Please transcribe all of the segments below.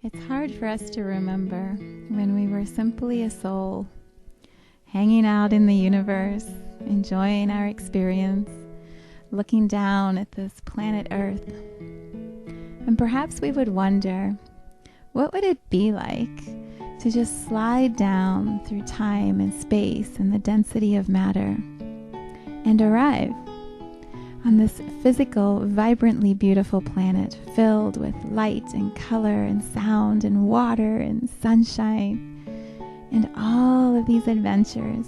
It's hard for us to remember when we were simply a soul, hanging out in the universe, enjoying our experience, looking down at this planet Earth. And perhaps we would wonder, what would it be like to just slide down through time and space and the density of matter and arrive on this physical, vibrantly beautiful planet filled with light and color and sound and water and sunshine and all of these adventures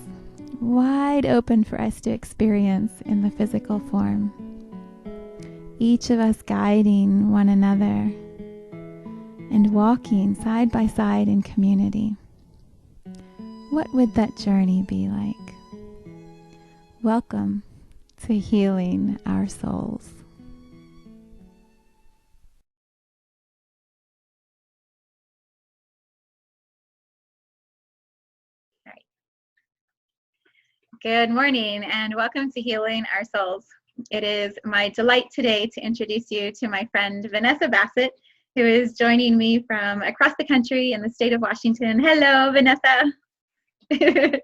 wide open for us to experience in the physical form. Each of us guiding one another and walking side by side in community. What would that journey be like? Welcome to healing our souls. All right. Good morning and welcome to Healing Our Souls. It is my delight today to introduce you to my friend Vanessa Bassett, who is joining me from across the country in the state of Washington. Hello, Vanessa. I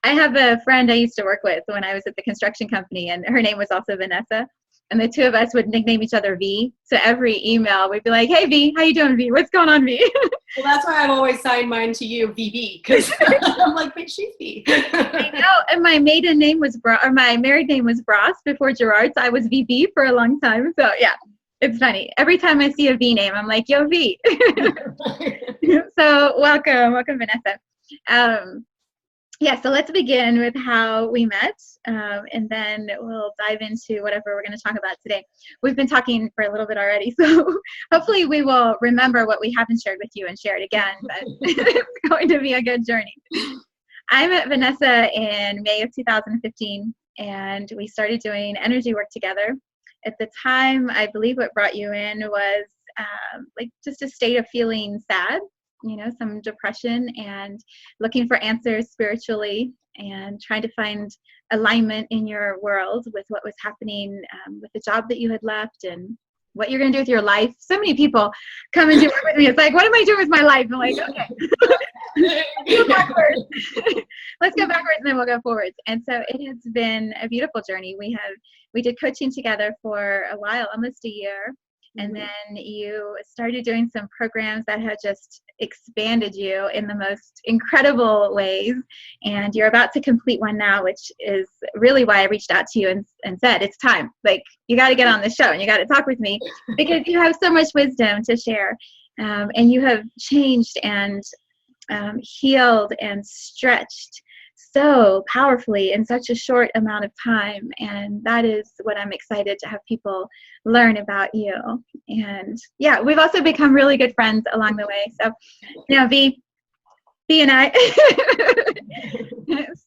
have a friend I used to work with when I was at the construction company, and her name was also Vanessa. And the two of us would nickname each other V. So every email we'd be like, "Hey V, how you doing, V? What's going on, V?" Well, that's why I've always signed mine to you, VB, because I'm like, wait, she's V. I know, and my maiden name was my married name was Bross before Gerard, so I was VB for a long time. So yeah, it's funny. Every time I see a V name, I'm like, "Yo, V." So welcome, Vanessa. Yeah, so let's begin with how we met, and then we'll dive into whatever we're going to talk about today. We've been talking for a little bit already, so hopefully we will remember what we haven't shared with you and share it again, but it's going to be a good journey. I met Vanessa in May of 2015, and we started doing energy work together. At the time, I believe what brought you in was like just a state of feeling sad, some depression, and looking for answers spiritually and trying to find alignment in your world with what was happening with the job that you had left and what you're going to do with your life. So many people come and do work with me. It's like, what am I doing with my life? I'm like, okay, go backwards. Let's go backwards and then we'll go forwards. And so it has been a beautiful journey. We did coaching together for a while, almost a year. And then you started doing some programs that have just expanded you in the most incredible ways. And you're about to complete one now, which is really why I reached out to you and said, it's time. Like, you got to get on the show and you got to talk with me because you have so much wisdom to share. And you have changed and healed and stretched so powerfully in such a short amount of time, and that is what I'm excited to have people learn about you. And yeah, we've also become really good friends along the way. So V and I.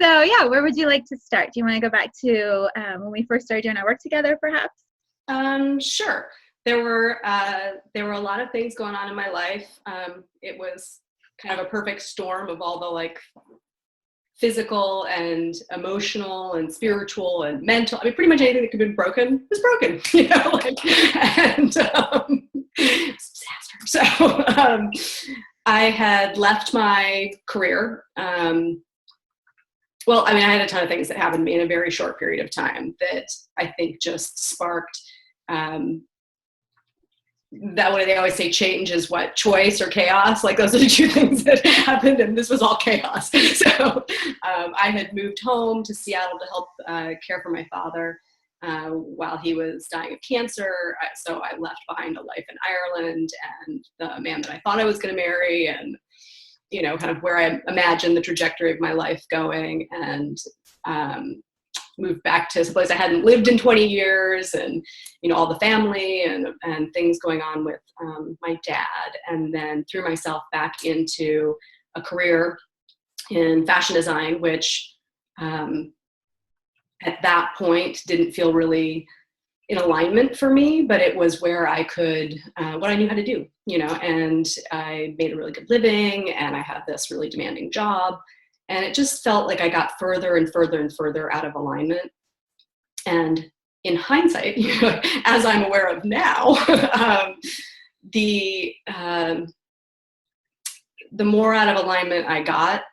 So yeah, where would you like to start? Do you want to go back to when we first started doing our work together, perhaps? Sure. There were a lot of things going on in my life. It was kind of a perfect storm of all the physical and emotional and spiritual and mental. I mean, pretty much anything that could have been broken was broken, and it's a disaster. So I had left my career. Well, I mean, I had a ton of things that happened to me in a very short period of time that I think just sparked that way. They always say change is what? Choice or chaos? Like, those are the two things that happened, and this was all chaos. So I had moved home to Seattle to help care for my father while he was dying of cancer. So I left behind a life in Ireland and the man that I thought I was going to marry, and kind of where I imagined the trajectory of my life going, and moved back to some place I hadn't lived in 20 years, and all the family and things going on with my dad, and then threw myself back into a career in fashion design, which at that point didn't feel really in alignment for me, but it was where I could what I knew how to do, and I made a really good living, and I had this really demanding job. And it just felt like I got further and further and further out of alignment. And in hindsight, as I'm aware of now, the the more out of alignment I got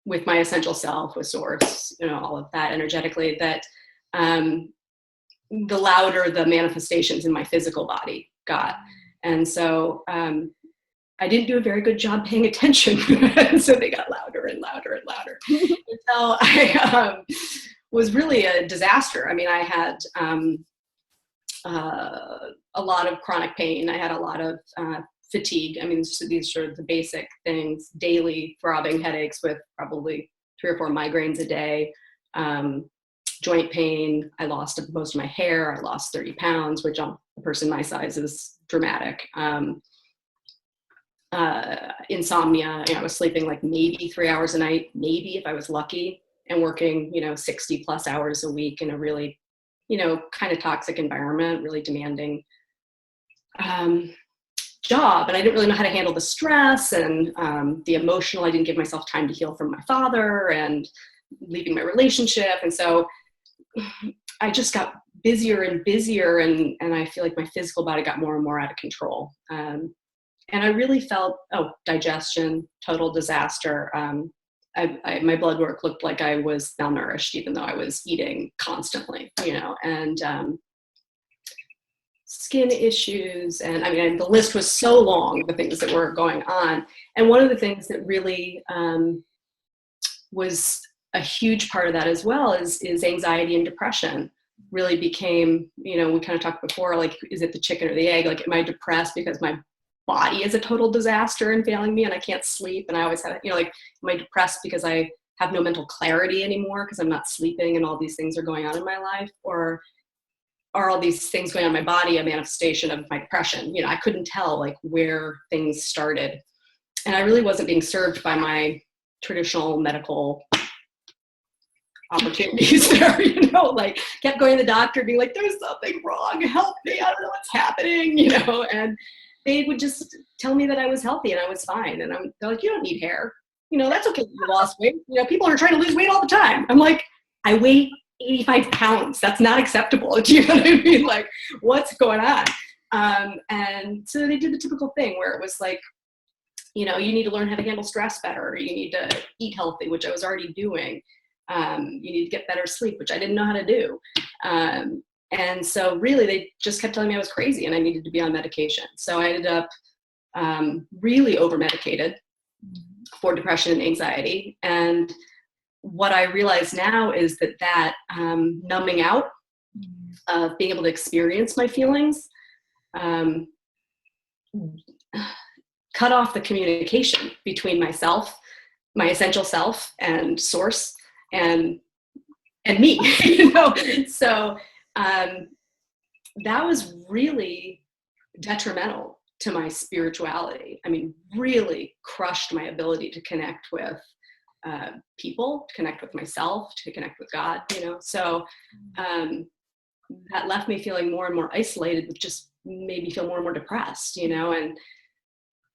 with my essential self, with source, all of that energetically, that the louder the manifestations in my physical body got. And so I didn't do a very good job paying attention. So they got louder and louder and louder until I was really a disaster. I mean, I had a lot of chronic pain. I had a lot of fatigue. I mean, so these are the basic things: daily throbbing headaches with probably 3 or 4 migraines a day, joint pain. I lost most of my hair. I lost 30 pounds, which on a person my size is dramatic. Insomnia. I was sleeping like maybe 3 hours a night, maybe if I was lucky, and working 60 plus hours a week in a really kind of toxic environment, really demanding job. And I didn't really know how to handle the stress and the emotional. I didn't give myself time to heal from my father and leaving my relationship. And so I just got busier and busier, and I feel like my physical body got more and more out of control. And I really felt, digestion, total disaster. My blood work looked like I was malnourished, even though I was eating constantly, and skin issues. And I mean, the list was so long, the things that were going on. And one of the things that really was a huge part of that as well is anxiety and depression. Really became, we kind of talked before, like, is it the chicken or the egg? Like, am I depressed because my body is a total disaster and failing me and I can't sleep? And I always had, am I depressed because I have no mental clarity anymore because I'm not sleeping and all these things are going on in my life? Or are all these things going on in my body a manifestation of my depression? I couldn't tell like where things started. And I really wasn't being served by my traditional medical opportunities there, like kept going to the doctor being like, there's something wrong, help me, I don't know what's happening, and they would just tell me that I was healthy and I was fine. And they're like, you don't need hair. That's okay. You lost weight. People are trying to lose weight all the time. I'm like, I weigh 85 pounds. That's not acceptable. Do you know what I mean? Like, what's going on? And so they did the typical thing where it was like, you need to learn how to handle stress better. You need to eat healthy, which I was already doing. You need to get better sleep, which I didn't know how to do. And so really they just kept telling me I was crazy and I needed to be on medication. So I ended up really over-medicated for depression and anxiety. And what I realize now is that numbing out of being able to experience my feelings cut off the communication between myself, my essential self, and source, and me, So that was really detrimental to my spirituality. I mean, really crushed my ability to connect with people, to connect with myself, to connect with God, So that left me feeling more and more isolated, which just made me feel more and more depressed, and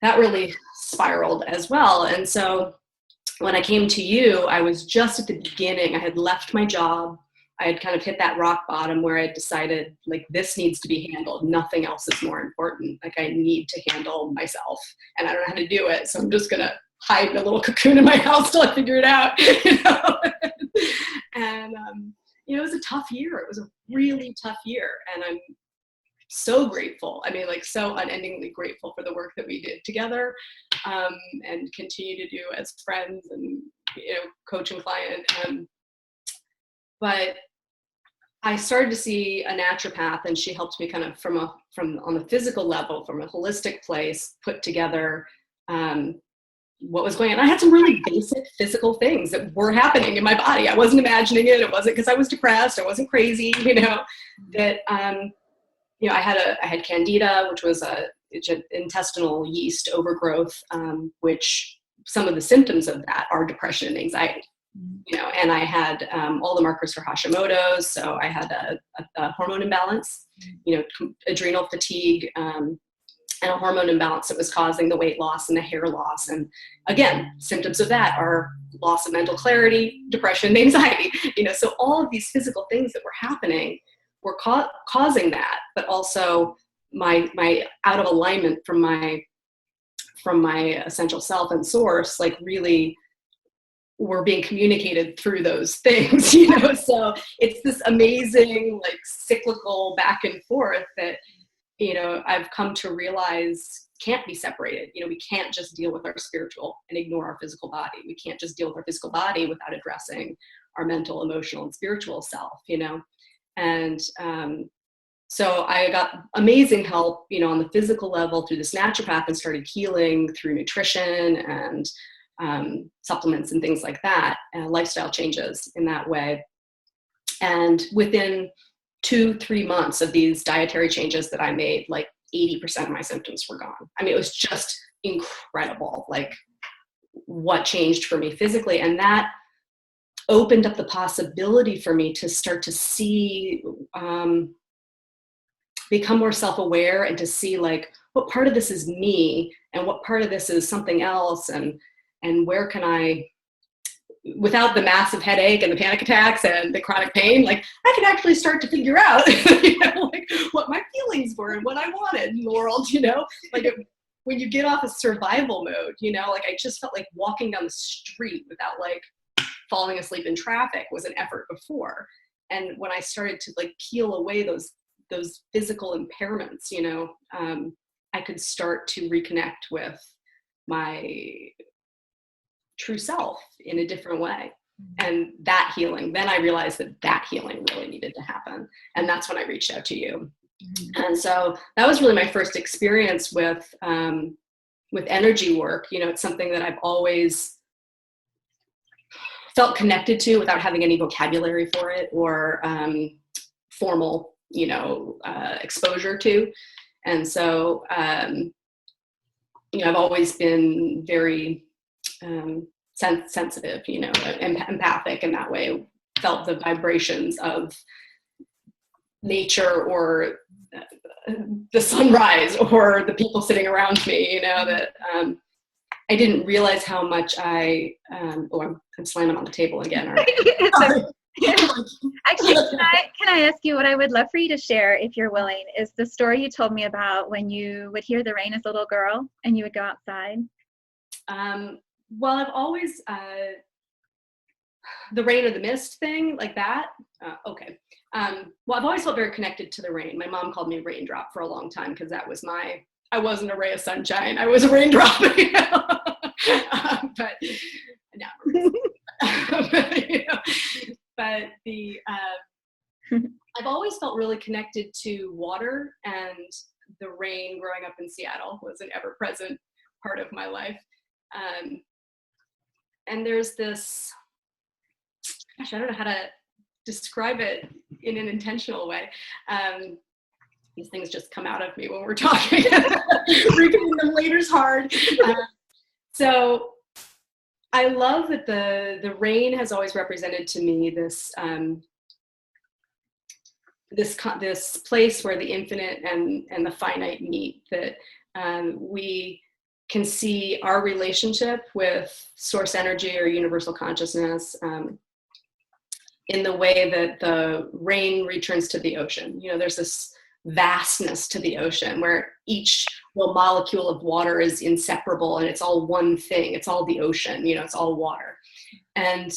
that really spiraled as well. And so when I came to you, I was just at the beginning. I had left my job. I had kind of hit that rock bottom where I had decided, like, this needs to be handled. Nothing else is more important. Like, I need to handle myself and I don't know how to do it. So I'm just going to hide in a little cocoon in my house till I figure it out, And, it was a tough year. It was a really tough year. And I'm so grateful. I mean, like, so unendingly grateful for the work that we did together, and continue to do as friends and, coach and client. But I started to see a naturopath, and she helped me kind of from on the physical level, from a holistic place, put together what was going on. I had some really basic physical things that were happening in my body. I wasn't imagining it. It wasn't because I was depressed. I wasn't crazy, that, I had candida, which was an intestinal yeast overgrowth, which some of the symptoms of that are depression and anxiety. And I had all the markers for Hashimoto's. So I had a hormone imbalance, adrenal fatigue, and a hormone imbalance that was causing the weight loss and the hair loss. And again, symptoms of that are loss of mental clarity, depression, anxiety, so all of these physical things that were happening were causing that, but also my out of alignment from my from my essential self and source, like really were being communicated through those things, you know? So it's this amazing, like cyclical back and forth that, you know, I've come to realize can't be separated. You know, we can't just deal with our spiritual and ignore our physical body. We can't just deal with our physical body without addressing our mental, emotional, and spiritual self, you know? And so I got amazing help, you know, on the physical level through this naturopath, and started healing through nutrition and supplements and things like that, and lifestyle changes in that way. And within 2-3 months of these dietary changes that I made, like 80% of my symptoms were gone. I mean, it was just incredible, like what changed for me physically. And that opened up the possibility for me to start to see, become more self-aware, and to see like what part of this is me and what part of this is something else, and where can I, without the massive headache and the panic attacks and the chronic pain, like I could actually start to figure out, you know, like what my feelings were and what I wanted in the world, you know, like when you get off of survival mode, you know, like I just felt like walking down the street without like falling asleep in traffic was an effort before. And when I started to like peel away those physical impairments, you know, I could start to reconnect with my true self in a different way. And that healing, then I realized that healing really needed to happen. And that's when I reached out to you. And so that was really my first experience with energy work. You know, it's something that I've always felt connected to without having any vocabulary for it or formal, you know, exposure to. And so, you know, I've always been very sensitive, you know, empathic in that way, felt the vibrations of nature or the sunrise or the people sitting around me, you know, that I didn't realize how much I'm slamming on the table again. Actually, can I ask you what I would love for you to share, if you're willing, is the story you told me about when you would hear the rain as a little girl and you would go outside? Well, I've always, the rain or the mist thing, like that. Okay. Well, I've always felt very connected to the rain. My mom called me a raindrop for a long time because that was I wasn't a ray of sunshine. I was a raindrop. You know? But no. But I've always felt really connected to water, and the rain growing up in Seattle was an ever-present part of my life. And there's this, gosh, I don't know how to describe it in an intentional way. These things just come out of me when we're talking. Repeating them later is hard. So I love that the rain has always represented to me this this place where the infinite and the finite meet, that we can see our relationship with source energy or universal consciousness in the way that the rain returns to the ocean. You know, there's this vastness to the ocean where each molecule of water is inseparable, and it's all one thing. It's all the ocean, you know, it's all water. And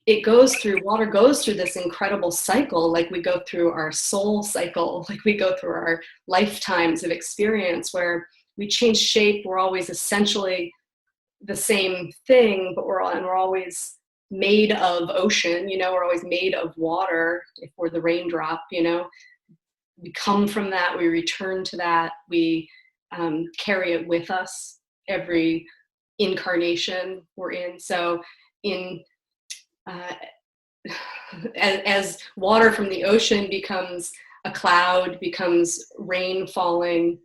water goes through this incredible cycle, like we go through our soul cycle, like we go through our lifetimes of experience where we change shape. We're always essentially the same thing, but we're always made of ocean, you know, we're always made of water if we're the raindrop, you know. We come from that, we return to that, we carry it with us every incarnation we're in. So as water from the ocean becomes a cloud, becomes rain falling,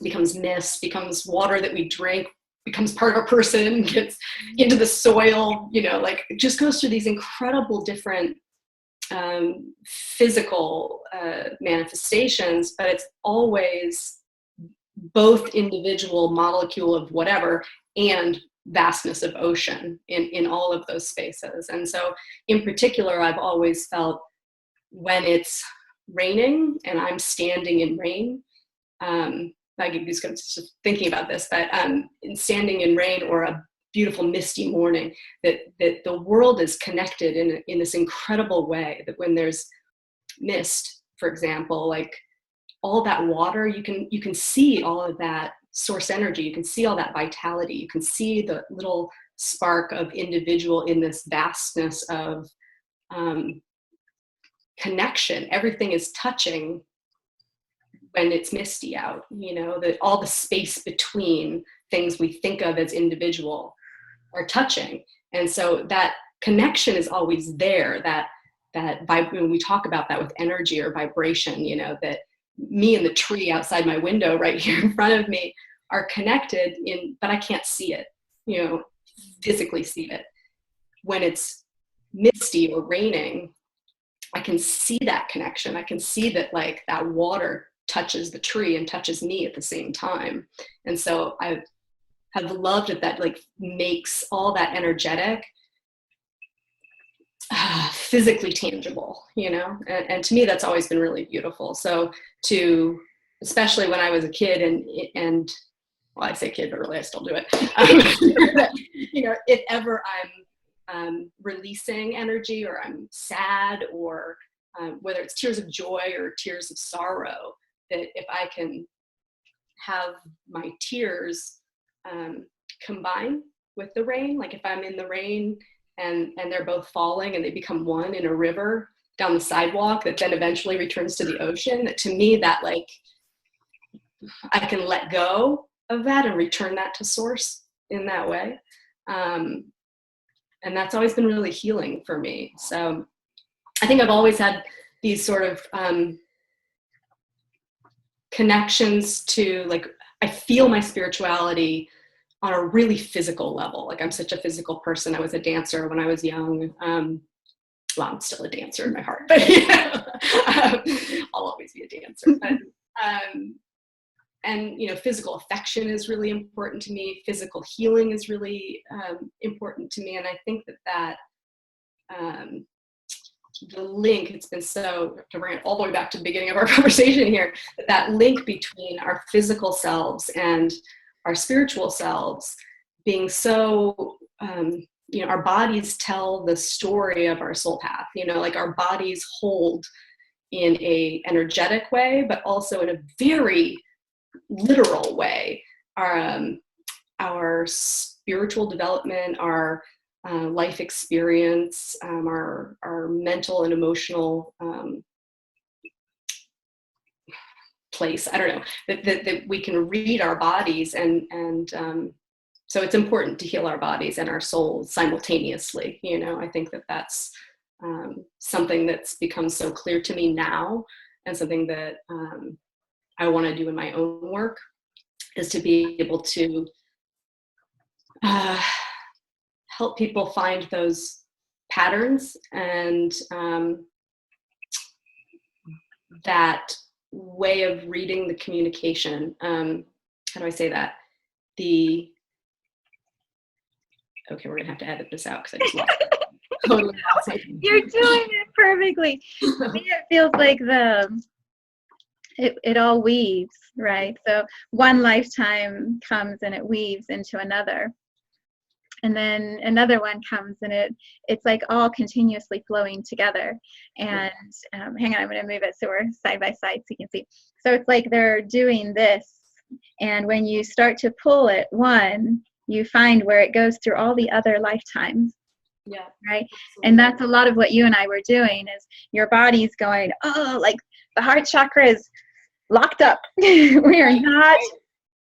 becomes mist, becomes water that we drink, becomes part of a person, gets into the soil, you know, like it just goes through these incredible different physical manifestations, but it's always both individual molecule of whatever and vastness of ocean in all of those spaces. And so in particular, I've always felt when it's raining and I'm standing in rain, I get goosebumps just thinking about this, but in standing in rain or a beautiful misty morning, that the world is connected in this incredible way, that when there's mist, for example, like all that water, you can see all of that source energy, you can see all that vitality, you can see the little spark of individual in this vastness of connection. Everything is touching when it's misty out, that all the space between things we think of as individual are touching. And so that connection is always there, that when we talk about that with energy or vibration, that me and the tree outside my window right here in front of me are connected but I can't see it, physically see it. When it's misty or raining, I can see that connection. I can see that like that water touches the tree and touches me at the same time. And so I have loved it that like makes all that energetic physically tangible, and to me that's always been really beautiful. So especially when I was a kid and well, I say kid, but really I still do it. If ever I'm releasing energy or I'm sad or whether it's tears of joy or tears of sorrow, that if I can have my tears combine with the rain, like if I'm in the rain and they're both falling and they become one in a river down the sidewalk that then eventually returns to the ocean, that to me that like I can let go of that and return that to source in that way. And that's always been really healing for me. So I think I've always had these sort of connections to, like, I feel my spirituality on a really physical level. Like I'm such a physical person. I was a dancer when I was young. Well, I'm still a dancer in my heart, but I'll always be a dancer. But, and physical affection is really important to me. Physical healing is really important to me. And I think that the link, it's been so, to bring it all the way back to the beginning of our conversation here, that link between our physical selves and our spiritual selves being so, our bodies tell the story of our soul path, like our bodies hold in a energetic way, but also in a very literal way, our spiritual development, our life experience, our mental and emotional place. I don't know, that we can read our bodies, and so it's important to heal our bodies and our souls simultaneously. I think that's something that's become so clear to me now, and something that I want to do in my own work, is to be able to help people find those patterns and that way of reading the communication. How do I say that? Okay, we're gonna have to edit this out because I just lost it. Totally lost it. You're doing it perfectly. To me, it feels like it all weaves, right? So one lifetime comes and it weaves into another. And then another one comes and it's like all continuously flowing together. And hang on, I'm going to move it so we're side by side so you can see. So it's like they're doing this. And when you start to pull it one, you find where it goes through all the other lifetimes. Yeah. Right. And that's a lot of what you and I were doing, is your body's going, oh, like the heart chakra is locked up. We are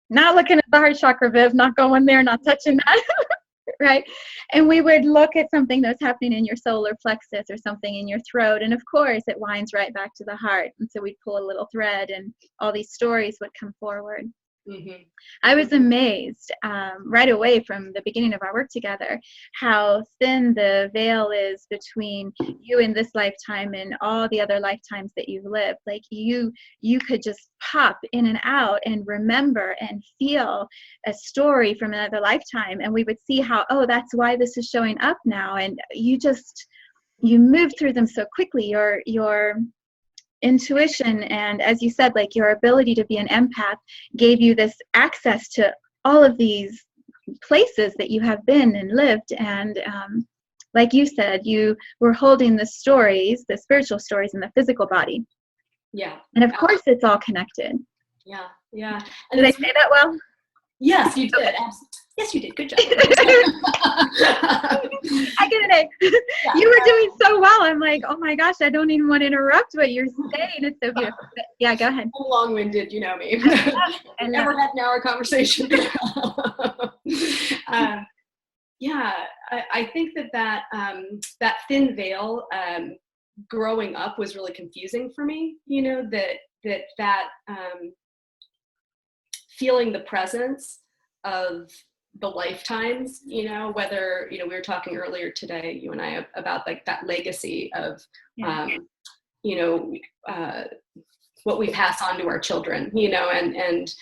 not looking at the heart chakra, Viv, not going there, not touching that. Right? And we would look at something that's happening in your solar plexus or something in your throat. And of course, it winds right back to the heart. And so we'd pull a little thread and all these stories would come forward. Mm-hmm. I was amazed right away from the beginning of our work together how thin the veil is between you in this lifetime and all the other lifetimes that you've lived. Like you could just pop in and out and remember and feel a story from another lifetime, and we would see how, oh, that's why this is showing up now. And you move through them so quickly. Your intuition and, as you said, like your ability to be an empath gave you this access to all of these places that you have been and lived. And like you said, you were holding the stories, the spiritual stories, in the physical body. Yeah. And of course, it's all connected. Yeah. Yeah. And did I say that well? Yes, you did. Okay. Yes, you did. Good job. I get an A. Yeah. You were doing so well. I'm like, oh my gosh, I don't even want to interrupt what you're saying. It's so beautiful. Yeah, go ahead. I'm long-winded, you know me. I never had an hour conversation. Yeah, I think that thin veil growing up was really confusing for me. You know, that feeling the presence of the lifetimes, you know, whether, you know, we were talking earlier today, you and I, about like that legacy of, you know, what we pass on to our children, you know, and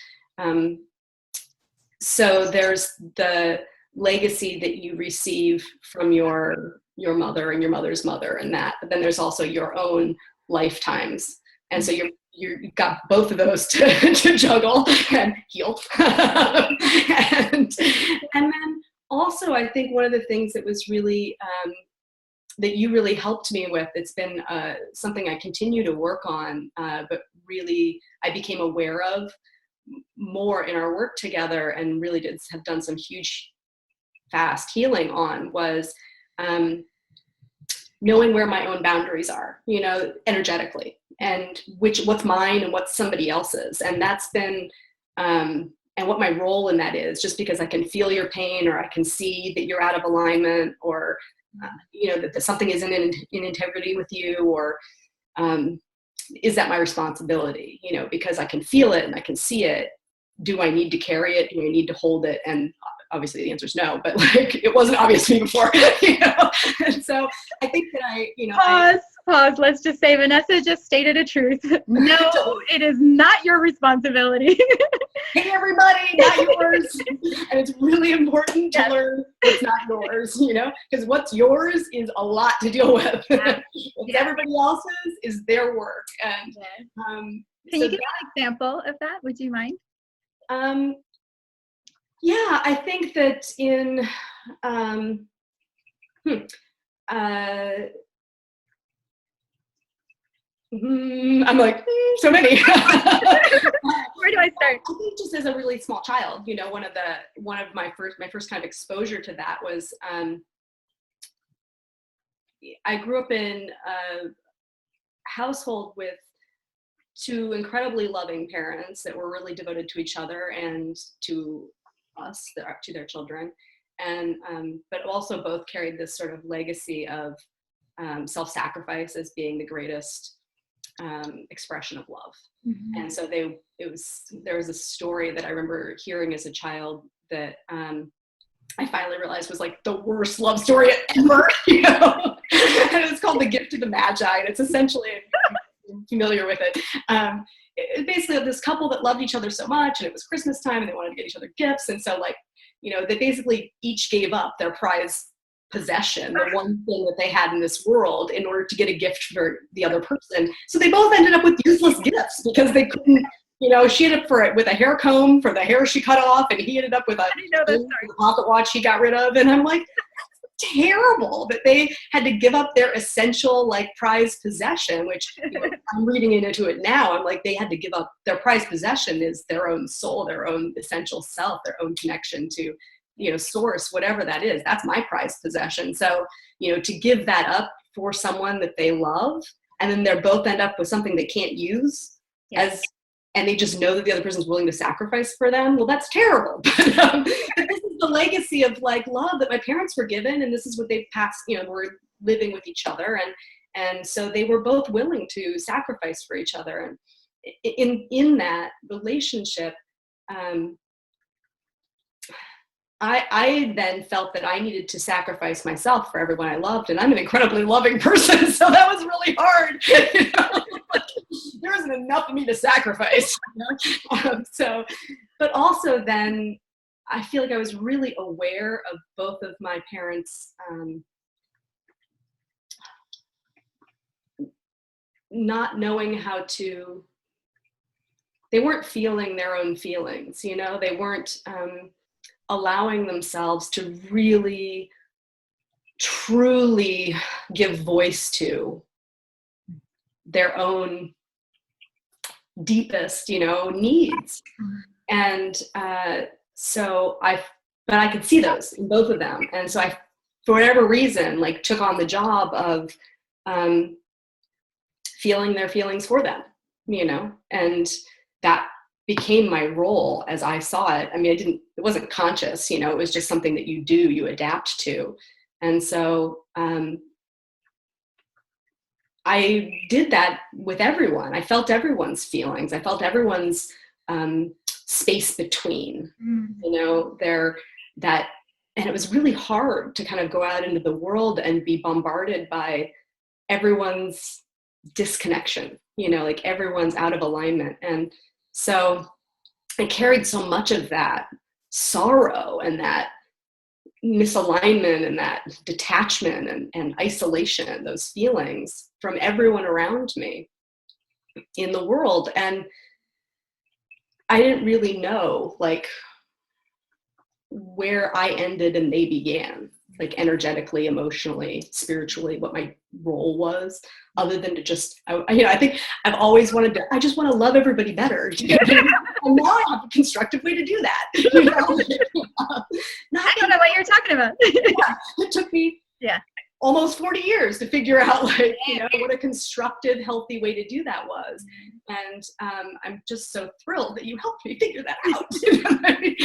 so there's the legacy that you receive from your mother and your mother's mother and that, but then there's also your own lifetimes. And so you've got both of those to juggle and heal. and then also, I think one of the things that was really, that you really helped me with, it's been something I continue to work on, but really I became aware of more in our work together and really have done some huge, fast healing on, was knowing where my own boundaries are, you know, energetically, and what's mine and what's somebody else's. And that's been, and what my role in that is, just because I can feel your pain, or I can see that you're out of alignment, or, you know, that something isn't in integrity with you, or is that my responsibility? You know, because I can feel it and I can see it. Do I need to carry it? Do I need to hold it? And obviously the answer is no, but like, it wasn't obvious to me before, you know? And so I think that Pause. Let's just say Vanessa just stated a truth. No, it is not your responsibility. Hey, everybody, not yours. And it's really important to learn it's not yours, you know, because what's yours is a lot to deal with. What's everybody else's is their work. And can you give me an example of that? Would you mind? Yeah, I think that in, I'm like, so many. Where do I start? I think just as a really small child, you know, one of my first kind of exposure to that was, I grew up in a household with two incredibly loving parents that were really devoted to each other and to us, to their children, and but also both carried this sort of legacy of self-sacrifice as being the greatest expression of love. Mm-hmm. And so there was a story that I remember hearing as a child that I finally realized was like the worst love story ever, you know. And it's called The Gift of the Magi, and it's essentially, if you're familiar with it, it basically of this couple that loved each other so much, and it was Christmas time and they wanted to get each other gifts, and so, like, you know, they basically each gave up their prized possession, the one thing that they had in this world, in order to get a gift for the other person. So they both ended up with useless gifts because they couldn't, you know, she ended up with a hair comb for the hair she cut off, and he ended up with a pocket watch he got rid of. And I'm like, that's terrible that they had to give up their essential, like, prized possession, which, you know, I'm reading into it now. I'm like, they had to give up their prized possession is their own soul, their own essential self, their own connection to, you know, source, whatever that is. That's my prized possession. So, you know, to give that up for someone that they love, and then they're both end up with something they can't use, and they just know that the other person's willing to sacrifice for them. Well, that's terrible. But this is the legacy of, like, love that my parents were given, and this is what they've passed, you know, we're living with each other. And so they were both willing to sacrifice for each other. And in that relationship, I then felt that I needed to sacrifice myself for everyone I loved, and I'm an incredibly loving person, so that was really hard. You know? Like, there wasn't enough of me to sacrifice. You know? So, but also then I feel like I was really aware of both of my parents' not knowing how to, they weren't feeling their own feelings, you know, they weren't allowing themselves to really, truly give voice to their own deepest, you know, needs. And but I could see those in both of them. And so I, for whatever reason, like took on the job of feeling their feelings for them, you know, and that became my role as I saw it. I mean, it wasn't conscious, you know, it was just something that you do, you adapt to. And so I did that with everyone. I felt everyone's feelings. I felt everyone's space between, you know, and it was really hard to kind of go out into the world and be bombarded by everyone's disconnection, you know, like everyone's out of alignment. And so I carried so much of that sorrow and that misalignment and that detachment and isolation and those feelings from everyone around me in the world. And I didn't really know like where I ended and they began, like energetically, emotionally, spiritually, what my role was, other than to just, you know, I think I've always wanted to, I just want to love everybody better. You know? And now I have a constructive way to do that. You know? I don't know what you're talking about. Yeah, it took me almost 40 years to figure out like, you know, what a constructive, healthy way to do that was. And I'm just so thrilled that you helped me figure that out. You know what I mean?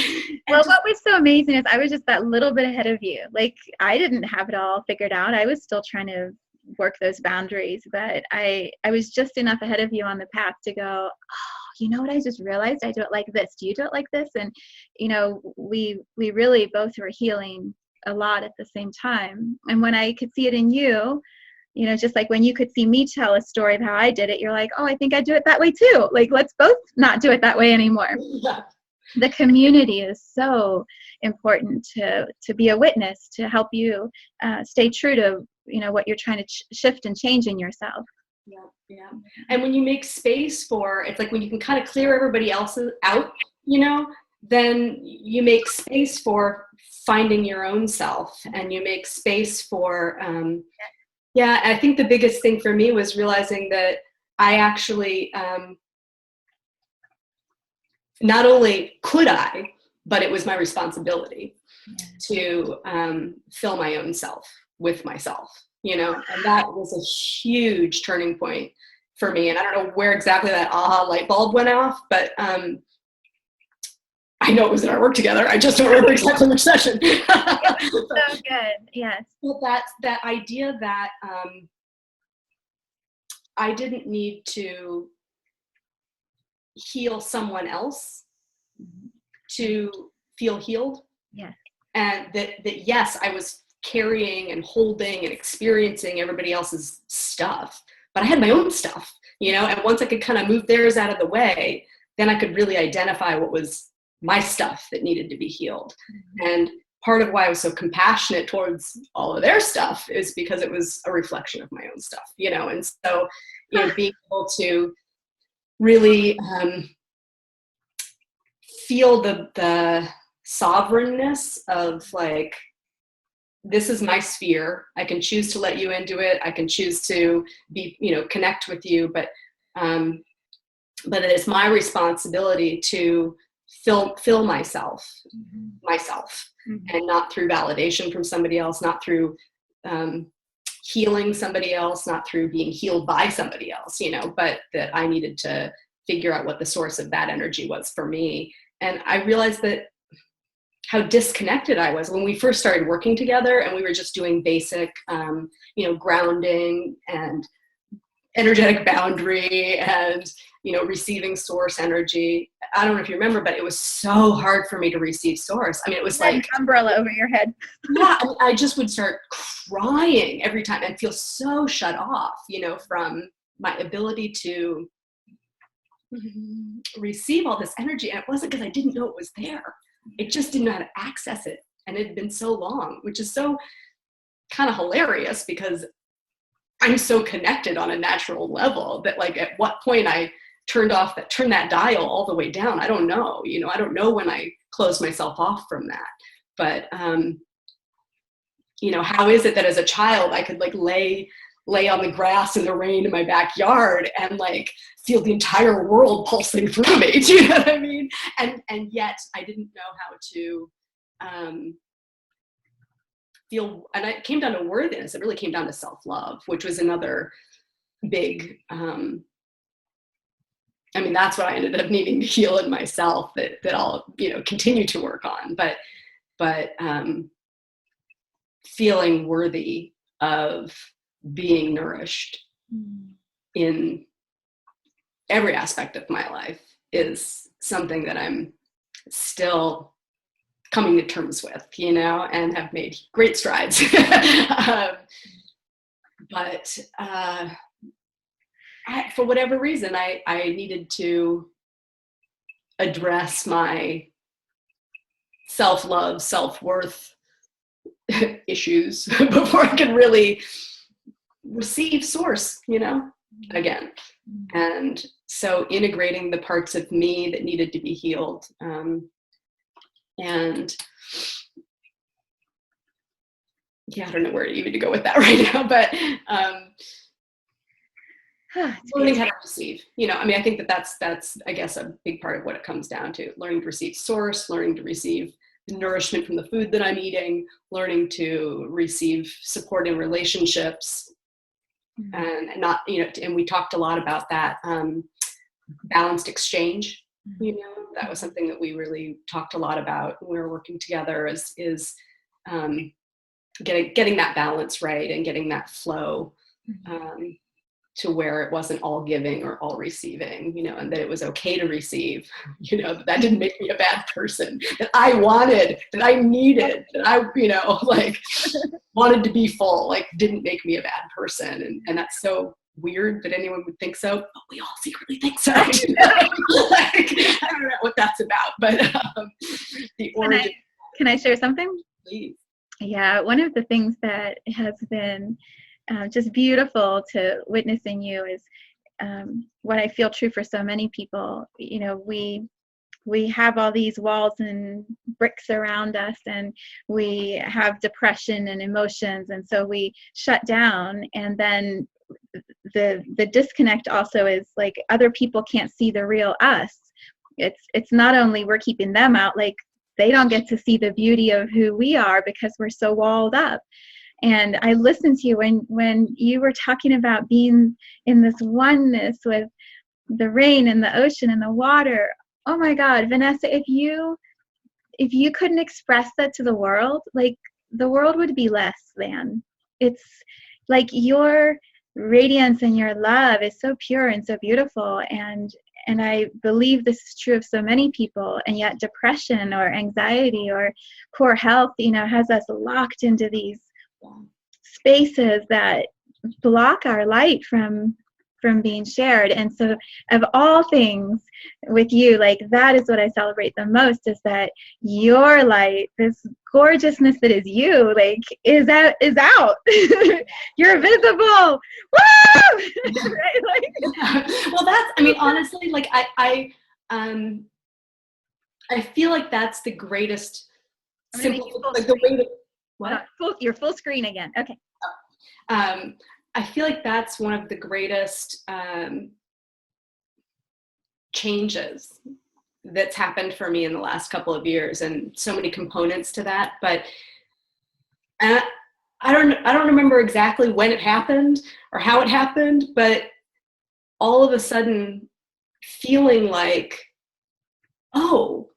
Well, what was so amazing is I was just that little bit ahead of you. Like I didn't have it all figured out. I was still trying to work those boundaries, but I was just enough ahead of you on the path to go, oh, you know what, I just realized I do it like this. Do you do it like this? And, you know, we really both were healing a lot at the same time. And when I could see it in you, you know, just like when you could see me tell a story of how I did it, you're like, oh, I think I do it that way too. Like, let's both not do it that way anymore. Yeah. The community is so important to be a witness, to help you stay true to, you know, what you're trying to shift and change in yourself. Yeah, yeah. And when you make space for, it's like when you can kind of clear everybody else out, you know, then you make space for finding your own self, and you make space for, I think the biggest thing for me was realizing that I actually, not only could I, but it was my responsibility to fill my own self with myself, you know, and that was a huge turning point for me. And I don't know where exactly that aha light bulb went off, but I know it was in our work together. I just don't remember exactly which session. So good. Yes. Well, that's that idea that I didn't need to heal someone else to feel healed. Yes. And that yes, I was carrying and holding and experiencing everybody else's stuff, but I had my own stuff, you know, and once I could kind of move theirs out of the way, then I could really identify what was my stuff that needed to be healed. And part of why I was so compassionate towards all of their stuff is because it was a reflection of my own stuff, you know. And so, you know, being able to really feel the sovereignness of like, this is my sphere. I can choose to let you into it. I can choose to be, you know, connect with you, but it is my responsibility to fill myself, and not through validation from somebody else, not through healing somebody else, not through being healed by somebody else, you know, but that I needed to figure out what the source of that energy was for me. And I realized that how disconnected I was when we first started working together, and we were just doing basic, you know, grounding and energetic boundary and, you know, receiving source energy. I don't know if you remember, but it was so hard for me to receive source. I mean, it was like umbrella over your head. Yeah, I mean, I just would start crying every time and feel so shut off, you know, from my ability to receive all this energy. And it wasn't because I didn't know it was there. It just didn't know how to access it. And it had been so long, which is so kind of hilarious because I'm so connected on a natural level that like at what point I turned that dial all the way down, I don't know. I don't know when I closed myself off from that. But how is it that as a child I could like lay on the grass in the rain in my backyard and like feel the entire world pulsing through me? Do you know what I mean? And yet I didn't know how to feel, and it came down to worthiness. It really came down to self-love, which was another big, that's what I ended up needing to heal in myself that I'll, continue to work on, but feeling worthy of being nourished in every aspect of my life is something that I'm still coming to terms with, and have made great strides. But for whatever reason, I needed to address my self-love, self-worth issues before I could really receive source, again. And so integrating the parts of me that needed to be healed, and I don't know where even to go with that right now, but learning how to receive, I think that's I guess a big part of what it comes down to: learning to receive source, learning to receive the nourishment from the food that I'm eating, learning to receive support in relationships, and not, and we talked a lot about that, balanced exchange. That was something that we really talked a lot about when we were working together, is getting that balance right and getting that flow, to where it wasn't all giving or all receiving, and that it was okay to receive, that didn't make me a bad person, that I wanted, that I needed, that I, like wanted to be full, like didn't make me a bad person. And that's so weird that anyone would think so, but we all secretly think so. Like, I don't know what that's about, but the origin. Can I share something? Please. Yeah, one of the things that has been just beautiful to witness in you is what I feel true for so many people. We have all these walls and bricks around us, and we have depression and emotions, and so we shut down. And then the disconnect also is like other people can't see the real us. It's not only we're keeping them out, like they don't get to see the beauty of who we are because we're so walled up. And I listened to you when you were talking about being in this oneness with the rain and the ocean and the water. Oh my God, Vanessa, if you couldn't express that to the world, like the world would be less than. It's like your radiance and your love is so pure and so beautiful. And I believe this is true of so many people, and yet depression or anxiety or poor health, has us locked into these spaces that block our light from being shared. And so of all things with you, like that is what I celebrate the most, is that your light, this gorgeousness that is you, like is out. You're visible. Woo! Right? Like, well, that's, honestly, like I feel like that's the greatest simple, like the way to, what? You're full screen again. Okay. I feel like that's one of the greatest changes that's happened for me in the last couple of years, and so many components to that. But I don't remember exactly when it happened or how it happened, but all of a sudden feeling like, oh,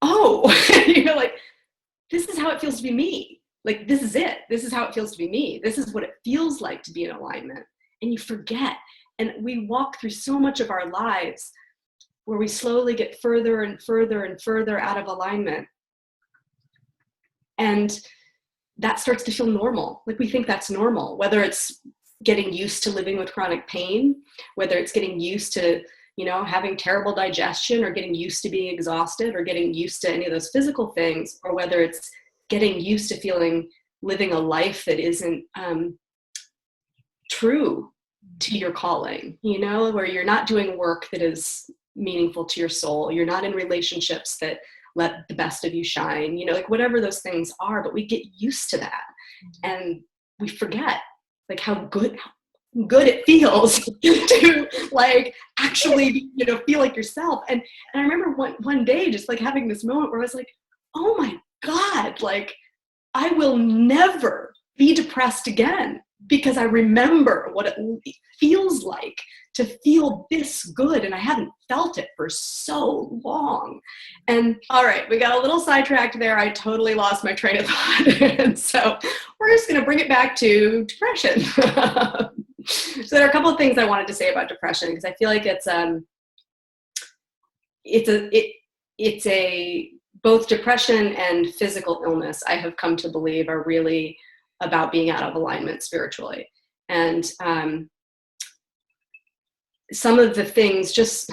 like this is how it feels to be me. Like, this is it. This is how it feels to be me. This is what it feels like to be in alignment. And you forget. And we walk through so much of our lives where we slowly get further and further and further out of alignment. And that starts to feel normal. Like, we think that's normal, whether it's getting used to living with chronic pain, whether it's getting used to, having terrible digestion, or getting used to being exhausted, or getting used to any of those physical things, or whether it's living a life that isn't true to your calling, you know, where you're not doing work that is meaningful to your soul. You're not in relationships that let the best of you shine, you know, like whatever those things are, but we get used to that and we forget like how good it feels to like actually, you know, feel like yourself. And I remember one day just like having this moment where I was like, oh my God, like I will never be depressed again because I remember what it feels like to feel this good. And I haven't felt it for so long. And all right, we got a little sidetracked there. I totally lost my train of thought. And so we're just going to bring it back to depression. So there are a couple of things I wanted to say about depression, because I feel like it's a both depression and physical illness, I have come to believe, are really about being out of alignment spiritually. And some of the things, just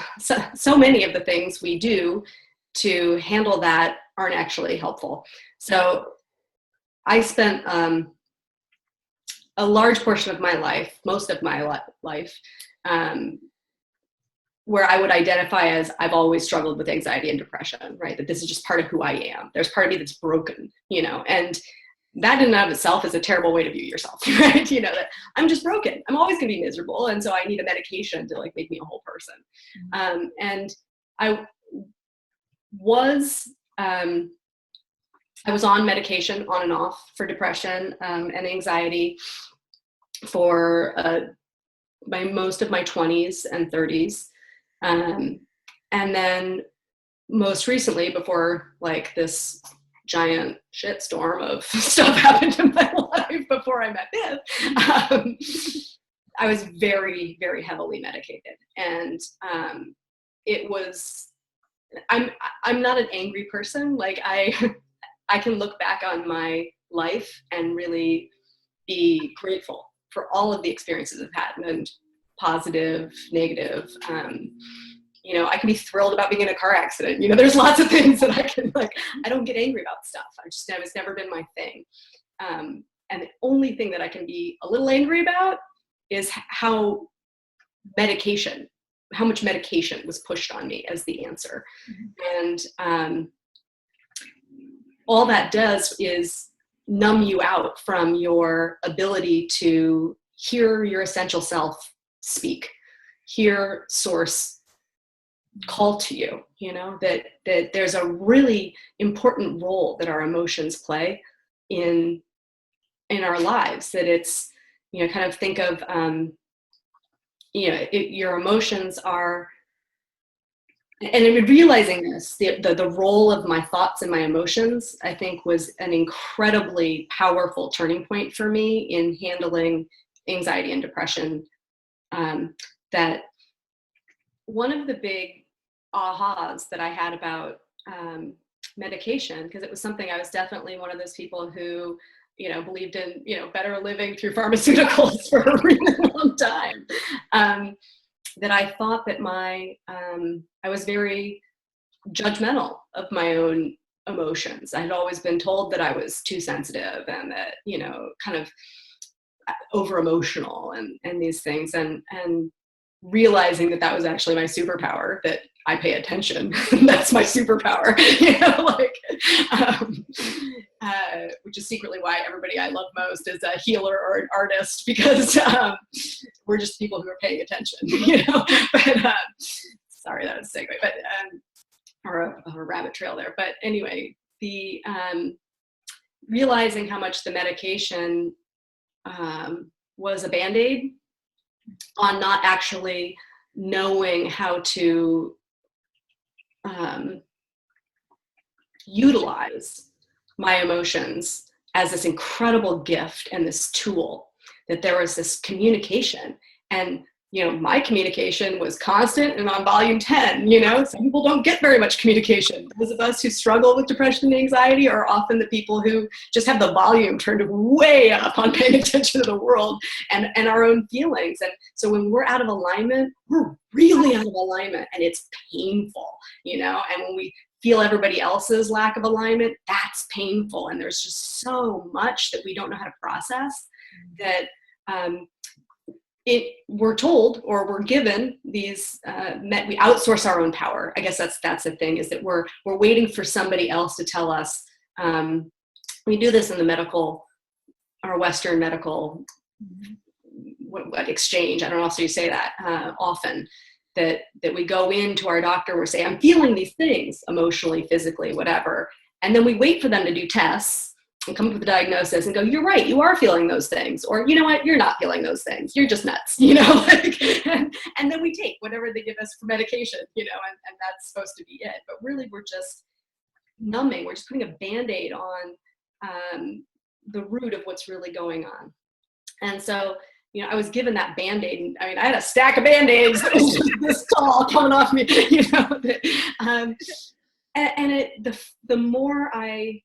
so many of the things we do to handle that aren't actually helpful. So I spent a large portion of my life, most of my life, where I would identify as I've always struggled with anxiety and depression, right? That this is just part of who I am. There's part of me that's broken, you know, and that in and of itself is a terrible way to view yourself, right? You know, that I'm just broken. I'm always going to be miserable. And so I need a medication to like make me a whole person. And I was on medication on and off for depression and anxiety for most of my 20s and 30s. And then most recently, before like this giant shitstorm of stuff happened in my life before I met Biff, I was very, very heavily medicated. And it was, I'm not an angry person. Like I can look back on my life and really be grateful for all of the experiences I've had, and positive, negative. You know, I can be thrilled about being in a car accident. You know, there's lots of things that I can like. I don't get angry about stuff. It's never been my thing. And the only thing that I can be a little angry about is how much medication was pushed on me as the answer. And all that does is numb you out from your ability to hear your essential self speak, hear source call to you, you know, that there's a really important role that our emotions play in our lives, that it's, you know, kind of think of, you know, your emotions are, and in realizing this, the role of my thoughts and my emotions, I think was an incredibly powerful turning point for me in handling anxiety and depression. That one of the big ahas that I had about medication, because it was something, I was definitely one of those people who, you know, believed in, you know, better living through pharmaceuticals for a really long time. That I thought that I was very judgmental of my own emotions. I had always been told that I was too sensitive and that, you know, kind of over emotional and these things, and realizing that was actually my superpower, that I pay attention. That's my superpower, you know, like, which is secretly why everybody I love most is a healer or an artist, because we're just people who are paying attention, you know. But sorry, that was a segue, but or a rabbit trail there. But anyway, the realizing how much the medication was a Band-Aid on not actually knowing how to utilize my emotions as this incredible gift and this tool, that there was this communication. And, you know, my communication was constant and on volume 10, you know. Some people don't get very much communication. Those of us who struggle with depression and anxiety are often the people who just have the volume turned way up on paying attention to the world and our own feelings. And so when we're out of alignment, we're really out of alignment, and it's painful, you know. And when we feel everybody else's lack of alignment, that's painful. And there's just so much that we don't know how to process, that we're told, or we're given these, we outsource our own power. I guess that's the thing, is that we're waiting for somebody else to tell us. We do this in the medical, or Western medical, what exchange, I don't know how you say that, often, that we go into our doctor, we're saying, I'm feeling these things emotionally, physically, whatever. And then we wait for them to do tests and come up with a diagnosis and go, you're right, you are feeling those things. Or, you know what, you're not feeling those things. You're just nuts, and then we take whatever they give us for medication, and that's supposed to be it. But really, we're just numbing. We're just putting a Band-Aid on the root of what's really going on. And so, I was given that Band-Aid. I mean, I had a stack of Band-Aids that was this tall coming off me, the more I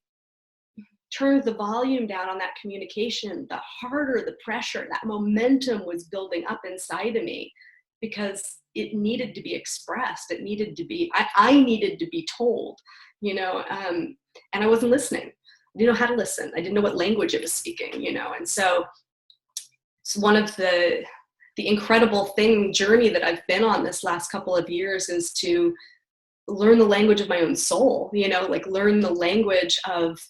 turned the volume down on that communication, the harder the pressure, that momentum was building up inside of me, because it needed to be expressed. It needed to be, I needed to be told, and I wasn't listening. I didn't know how to listen. I didn't know what language it was speaking, and so it's one of the incredible journey that I've been on this last couple of years, is to learn the language of my own soul, learn the language of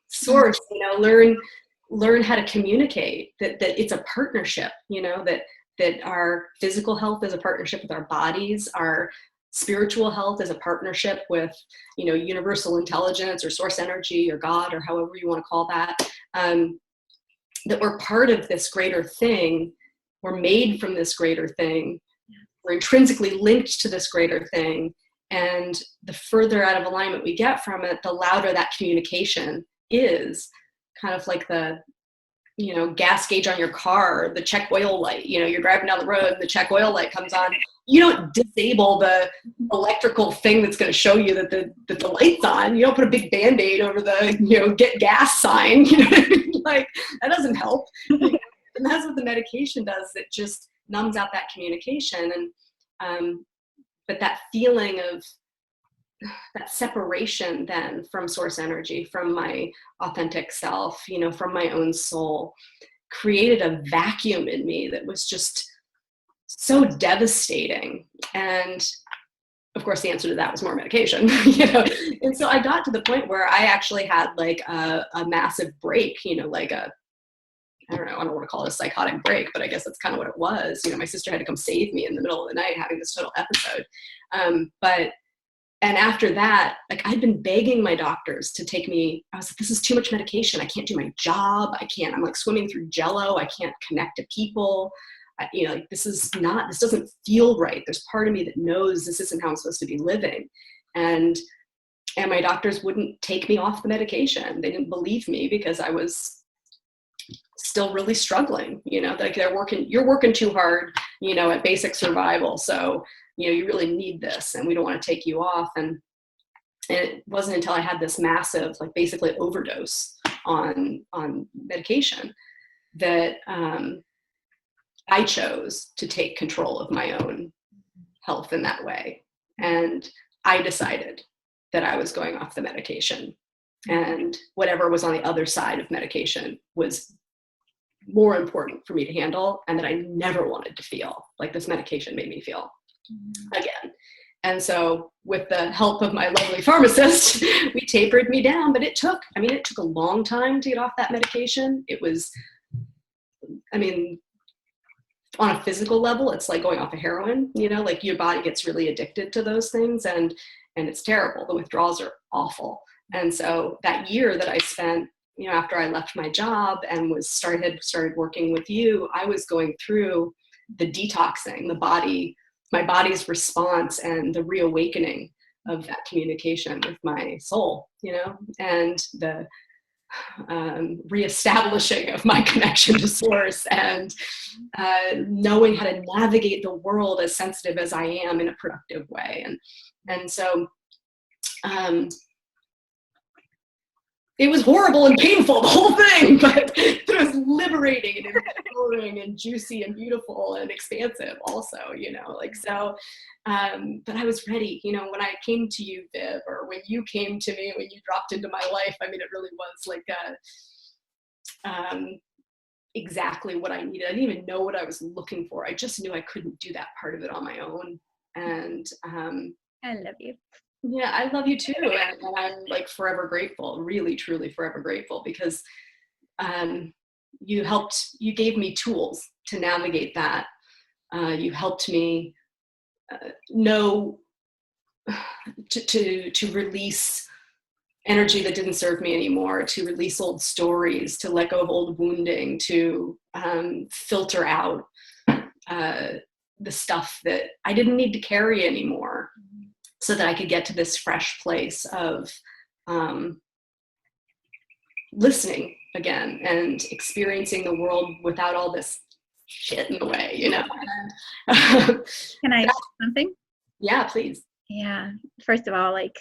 source, learn how to communicate, that it's a partnership, that our physical health is a partnership with our bodies, our spiritual health is a partnership with, universal intelligence or source energy or God, or however you want to call that, that we're part of this greater thing. We're made from this greater thing. We're intrinsically linked to this greater thing. And the further out of alignment we get from it, the louder that communication is. Kind of like the, gas gauge on your car, the check oil light. You're driving down the road and the check oil light comes on. You don't disable the electrical thing that's going to show you that the light's on. You don't put a big Band-Aid over the, get gas sign. Like, that doesn't help. And that's what the medication does. It just numbs out that communication. And but that feeling of that separation then from source energy, from my authentic self, from my own soul, created a vacuum in me that was just so devastating. And of course, the answer to that was more medication, And so I got to the point where I actually had like a massive break, like I don't want to call it a psychotic break, but I guess that's kind of what it was. My sister had to come save me in the middle of the night having this total episode. And after that, like, I'd been begging my doctors to take me. I was like, this is too much medication. I can't do my job. I'm like swimming through jello. I can't connect to people. This doesn't feel right. There's part of me that knows this isn't how I'm supposed to be living. And my doctors wouldn't take me off the medication. They didn't believe me because I was still really struggling, like you're working too hard, at basic survival. So, you really need this and we don't want to take you off. And it wasn't until I had this massive, like basically overdose on medication that I chose to take control of my own health in that way. And I decided that I was going off the medication, and whatever was on the other side of medication was more important for me to handle, and that I never wanted to feel like this medication made me feel again. And so with the help of my lovely pharmacist, we tapered me down, but it took a long time to get off that medication. It was, on a physical level, it's like going off of heroin, like your body gets really addicted to those things, and it's terrible. The withdrawals are awful. And so that year that I spent, after I left my job and started working with you, I was going through the detoxing, my body's response, and the reawakening of that communication with my soul, and the reestablishing of my connection to source, and knowing how to navigate the world as sensitive as I am in a productive way. And so it was horrible and painful, the whole thing, but it was liberating and empowering and juicy and beautiful and expansive also, but I was ready, when I came to you, Viv, or when you came to me, when you dropped into my life, it really was like exactly what I needed. I didn't even know what I was looking for. I just knew I couldn't do that part of it on my own. And I love you. yeah, I love you too. And I'm like forever grateful, really, truly forever grateful, because you gave me tools to navigate that. You helped me know to release energy that didn't serve me anymore, to release old stories, to let go of old wounding, to filter out the stuff that I didn't need to carry anymore, so that I could get to this fresh place of listening again and experiencing the world without all this shit in the way, you know. Can I say something? Yeah, please. Yeah. First of all, like,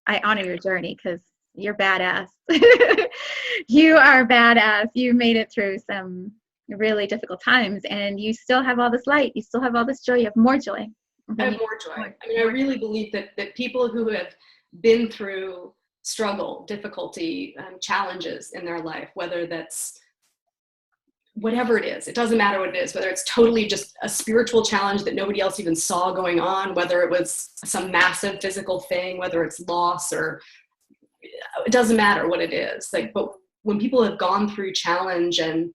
I honor your journey because you're badass. You are badass. You made it through some really difficult times, and you still have all this light. You still have all this joy. You have more joy. I have more joy. I mean, I really believe that people who have been through struggle, difficulty, challenges in their life, whether that's whatever it is, it doesn't matter what it is, whether it's totally just a spiritual challenge that nobody else even saw going on, whether it was some massive physical thing, whether it's loss, or it doesn't matter what it is. Like, but when people have gone through challenge and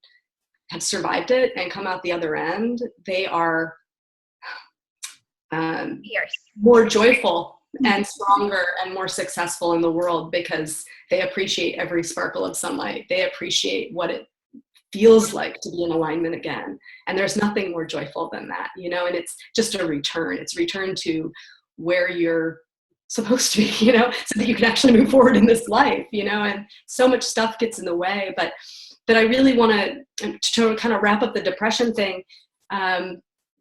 have survived it and come out the other end, they are more joyful and stronger and more successful in the world, because they appreciate every sparkle of sunlight. They appreciate what it feels like to be in alignment again. And there's nothing more joyful than that, you know. And it's just a return. It's a return to where you're supposed to be, you know, so that you can actually move forward in this life, you know. And so much stuff gets in the way, but I really want to kind of wrap up the depression thing.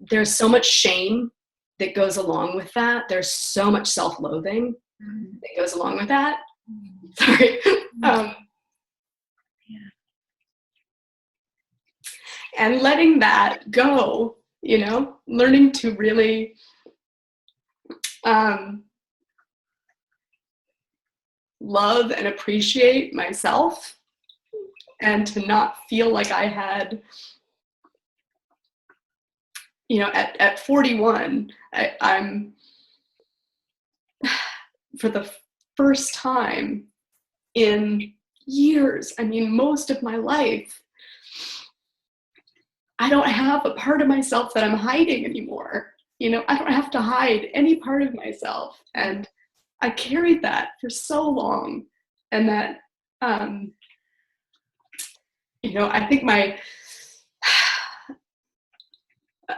There's so much shame that goes along with that. There's so much self-loathing that goes along with that. Sorry. And letting that go, you know, learning to really love and appreciate myself, and to not feel like I had, you know, at 41, I'm for the first time in years, I mean, most of my life, I don't have a part of myself that I'm hiding anymore. You know, I don't have to hide any part of myself. And I carried that for so long. And that, you know, I think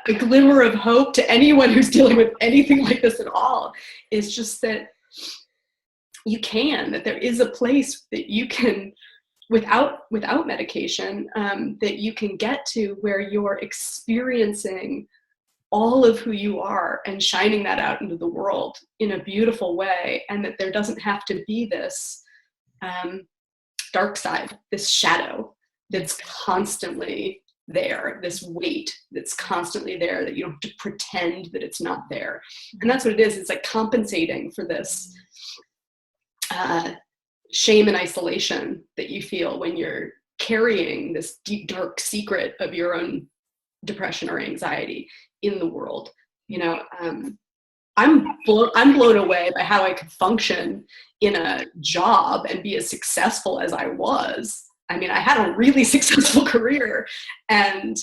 a glimmer of hope to anyone who's dealing with anything like this at all is just that that there is a place that you can, without medication, that you can get to where you're experiencing all of who you are and shining that out into the world in a beautiful way, and that there doesn't have to be this dark side, this shadow that's constantly there, this weight that's constantly there, that you don't have to pretend that it's not there. And that's what it is. It's like compensating for this shame and isolation that you feel when you're carrying this deep, dark secret of your own depression or anxiety in the world. You know, I'm blown away by how I could function in a job and be as successful as I was. I mean, I had a really successful career, and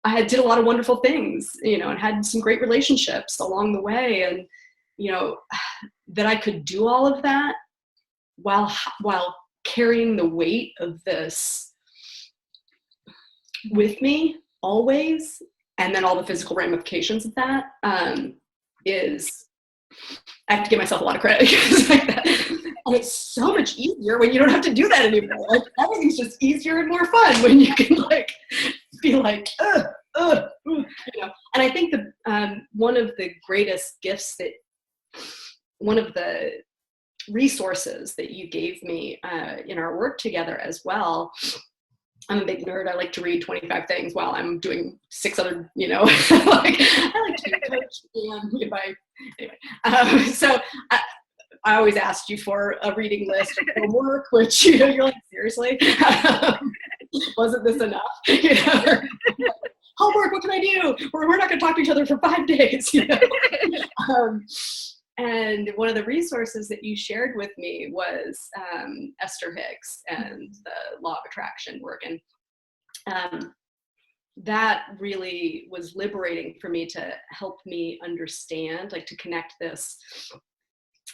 I did a lot of wonderful things, you know, and had some great relationships along the way. And, you know, that I could do all of that while carrying the weight of this with me always, and then all the physical ramifications of that, is, I have to give myself a lot of credit. Like that. And it's so much easier when you don't have to do that anymore. Like, everything's just easier and more fun when you can like be like, you know. And I think one of the greatest gifts that, one of the resources that you gave me in our work together as well. I'm a big nerd. I like to read 25 things while I'm doing 6 other, you know, like, I like to coach and anyway. So I always asked you for a reading list for work, which, you know, you're like, seriously? Wasn't this enough? You know? Homework, what can I do? We're not going to talk to each other for 5 days. You know? And one of the resources that you shared with me was Esther Hicks and the law of attraction work. And that really was liberating for me to help me understand, like to connect this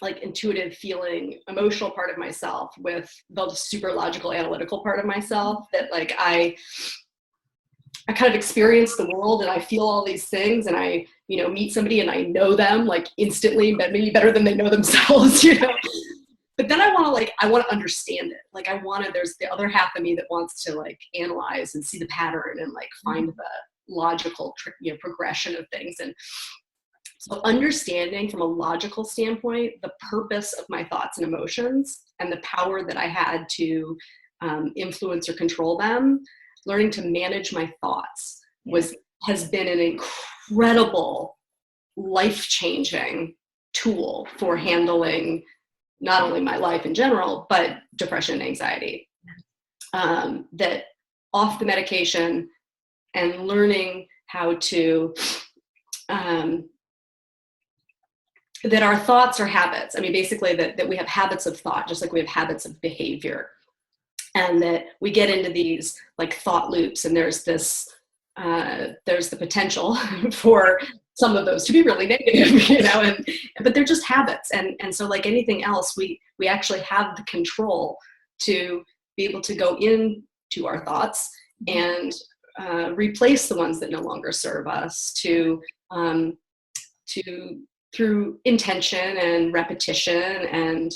like intuitive feeling, emotional part of myself with the super logical, analytical part of myself that like I kind of experience the world and I feel all these things and I, you know, meet somebody and I know them like instantly, maybe better than they know themselves, you know. But then I want to understand it. Like there's the other half of me that wants to like analyze and see the pattern and like find the logical, you know, progression of things. And so understanding from a logical standpoint, the purpose of my thoughts and emotions and the power that I had to influence or control them, learning to manage my thoughts has been an incredible, life-changing tool for handling not only my life in general, but depression and anxiety. That off the medication and learning how to, that our thoughts are habits. I mean, basically that we have habits of thought, just like we have habits of behavior. And that we get into these like thought loops and there's this, there's the potential for some of those to be really negative, you know, but they're just habits. And so like anything else, we actually have the control to be able to go into our thoughts and replace the ones that no longer serve us to through intention and repetition and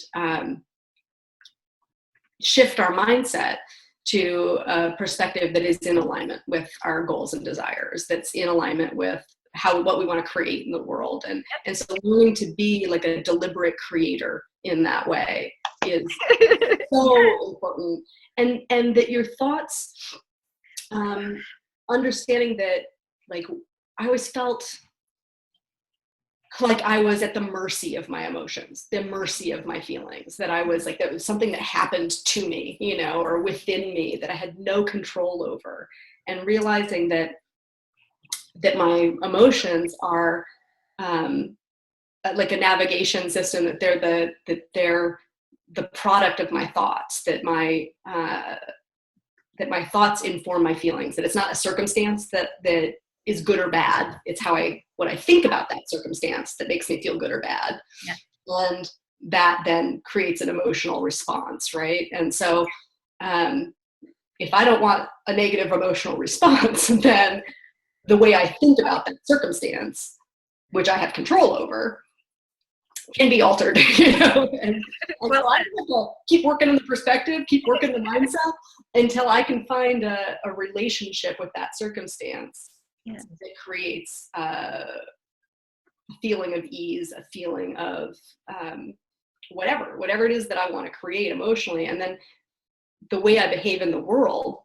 shift our mindset to a perspective that is in alignment with our goals and desires, that's in alignment with what we want to create in the world. And so learning to be like a deliberate creator in that way is so important. And that your thoughts, understanding that like I always felt like I was at the mercy of my emotions, the mercy of my feelings, that I was like, that was something that happened to me, you know, or within me that I had no control over. And realizing that my emotions are like a navigation system, that they're the product of my thoughts, that my thoughts inform my feelings, that it's not a circumstance that is good or bad. It's what I think about that circumstance that makes me feel good or bad. Yeah. And that then creates an emotional response, right? And so if I don't want a negative emotional response, then the way I think about that circumstance, which I have control over, can be altered, you know? And well, so I have to keep working on the perspective, keep working the mindset until I can find a relationship with that circumstance. Yeah. That creates a feeling of ease, a feeling of whatever it is that I want to create emotionally. And then the way I behave in the world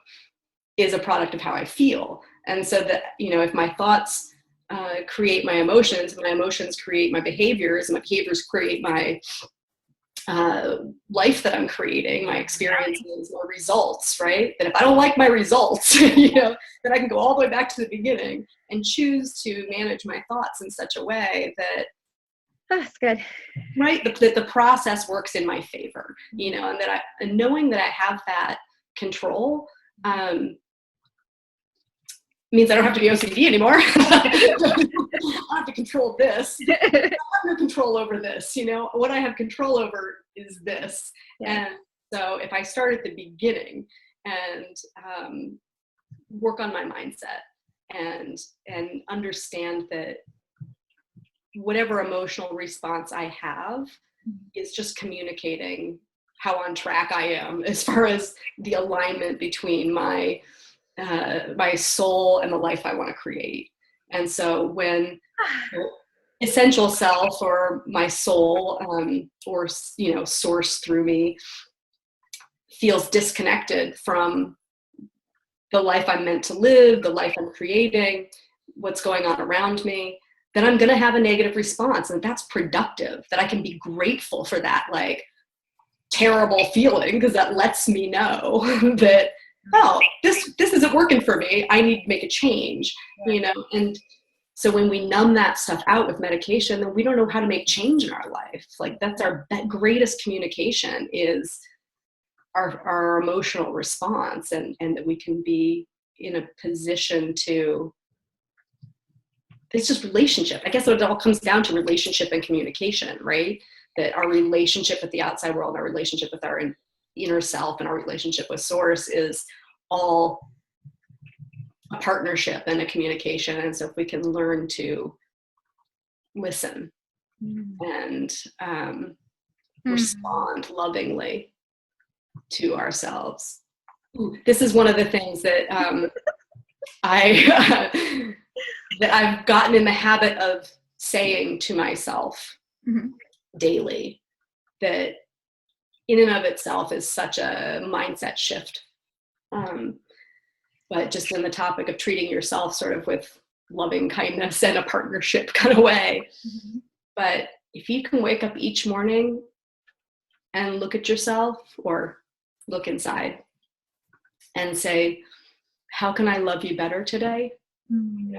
is a product of how I feel. And so that, you know, if my thoughts create my emotions create my behaviors, and my behaviors create my life that I'm creating, my experiences or results, right? That if I don't like my results, you know, then I can go all the way back to the beginning and choose to manage my thoughts in such a way that that's good, right? That the process works in my favor, you know, and knowing that I have that control means I don't have to be OCD anymore. I don't have to control this. I have no control over this. You know, what I have control over is this. Yeah. And so if I start at the beginning and work on my mindset and understand that whatever emotional response I have is just communicating how on track I am as far as the alignment between my soul and the life I want to create. And so when essential self or my soul or, you know, source through me feels disconnected from the life I'm meant to live, the life I'm creating, what's going on around me, then I'm going to have a negative response. And that's productive, that I can be grateful for that, like, terrible feeling, because that lets me know that oh, this isn't working for me. I need to make a change, and so when we numb that stuff out with medication, then we don't know how to make change in our life. Like that's that greatest communication is our emotional response, and that we can be in a position to, it's just relationship. I guess it all comes down to relationship and communication, right? That our relationship with the outside world, our relationship with our inner self, and our relationship with source is all a partnership and a communication. And so if we can learn to listen and respond lovingly to ourselves. Ooh, this is one of the things that that I've gotten in the habit of saying to myself daily, that in and of itself is such a mindset shift. But just in the topic of treating yourself sort of with loving kindness and a partnership kind of way. But if you can wake up each morning and look at yourself or look inside and say, how can I love you better today?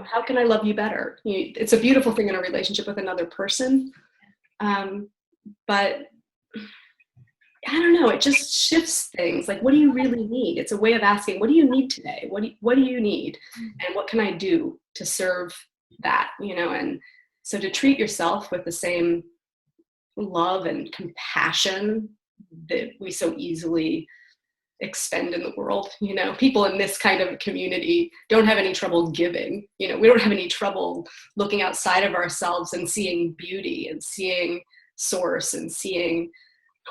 How can I love you better? It's a beautiful thing in a relationship with another person. But I don't know, it just shifts things. Like, what do you really need? It's a way of asking, what do you need today? What do you need? And what can I do to serve that? And so to treat yourself with the same love and compassion that we so easily expend in the world. People in this kind of community don't have any trouble giving. We don't have any trouble looking outside of ourselves and seeing beauty and seeing source and seeing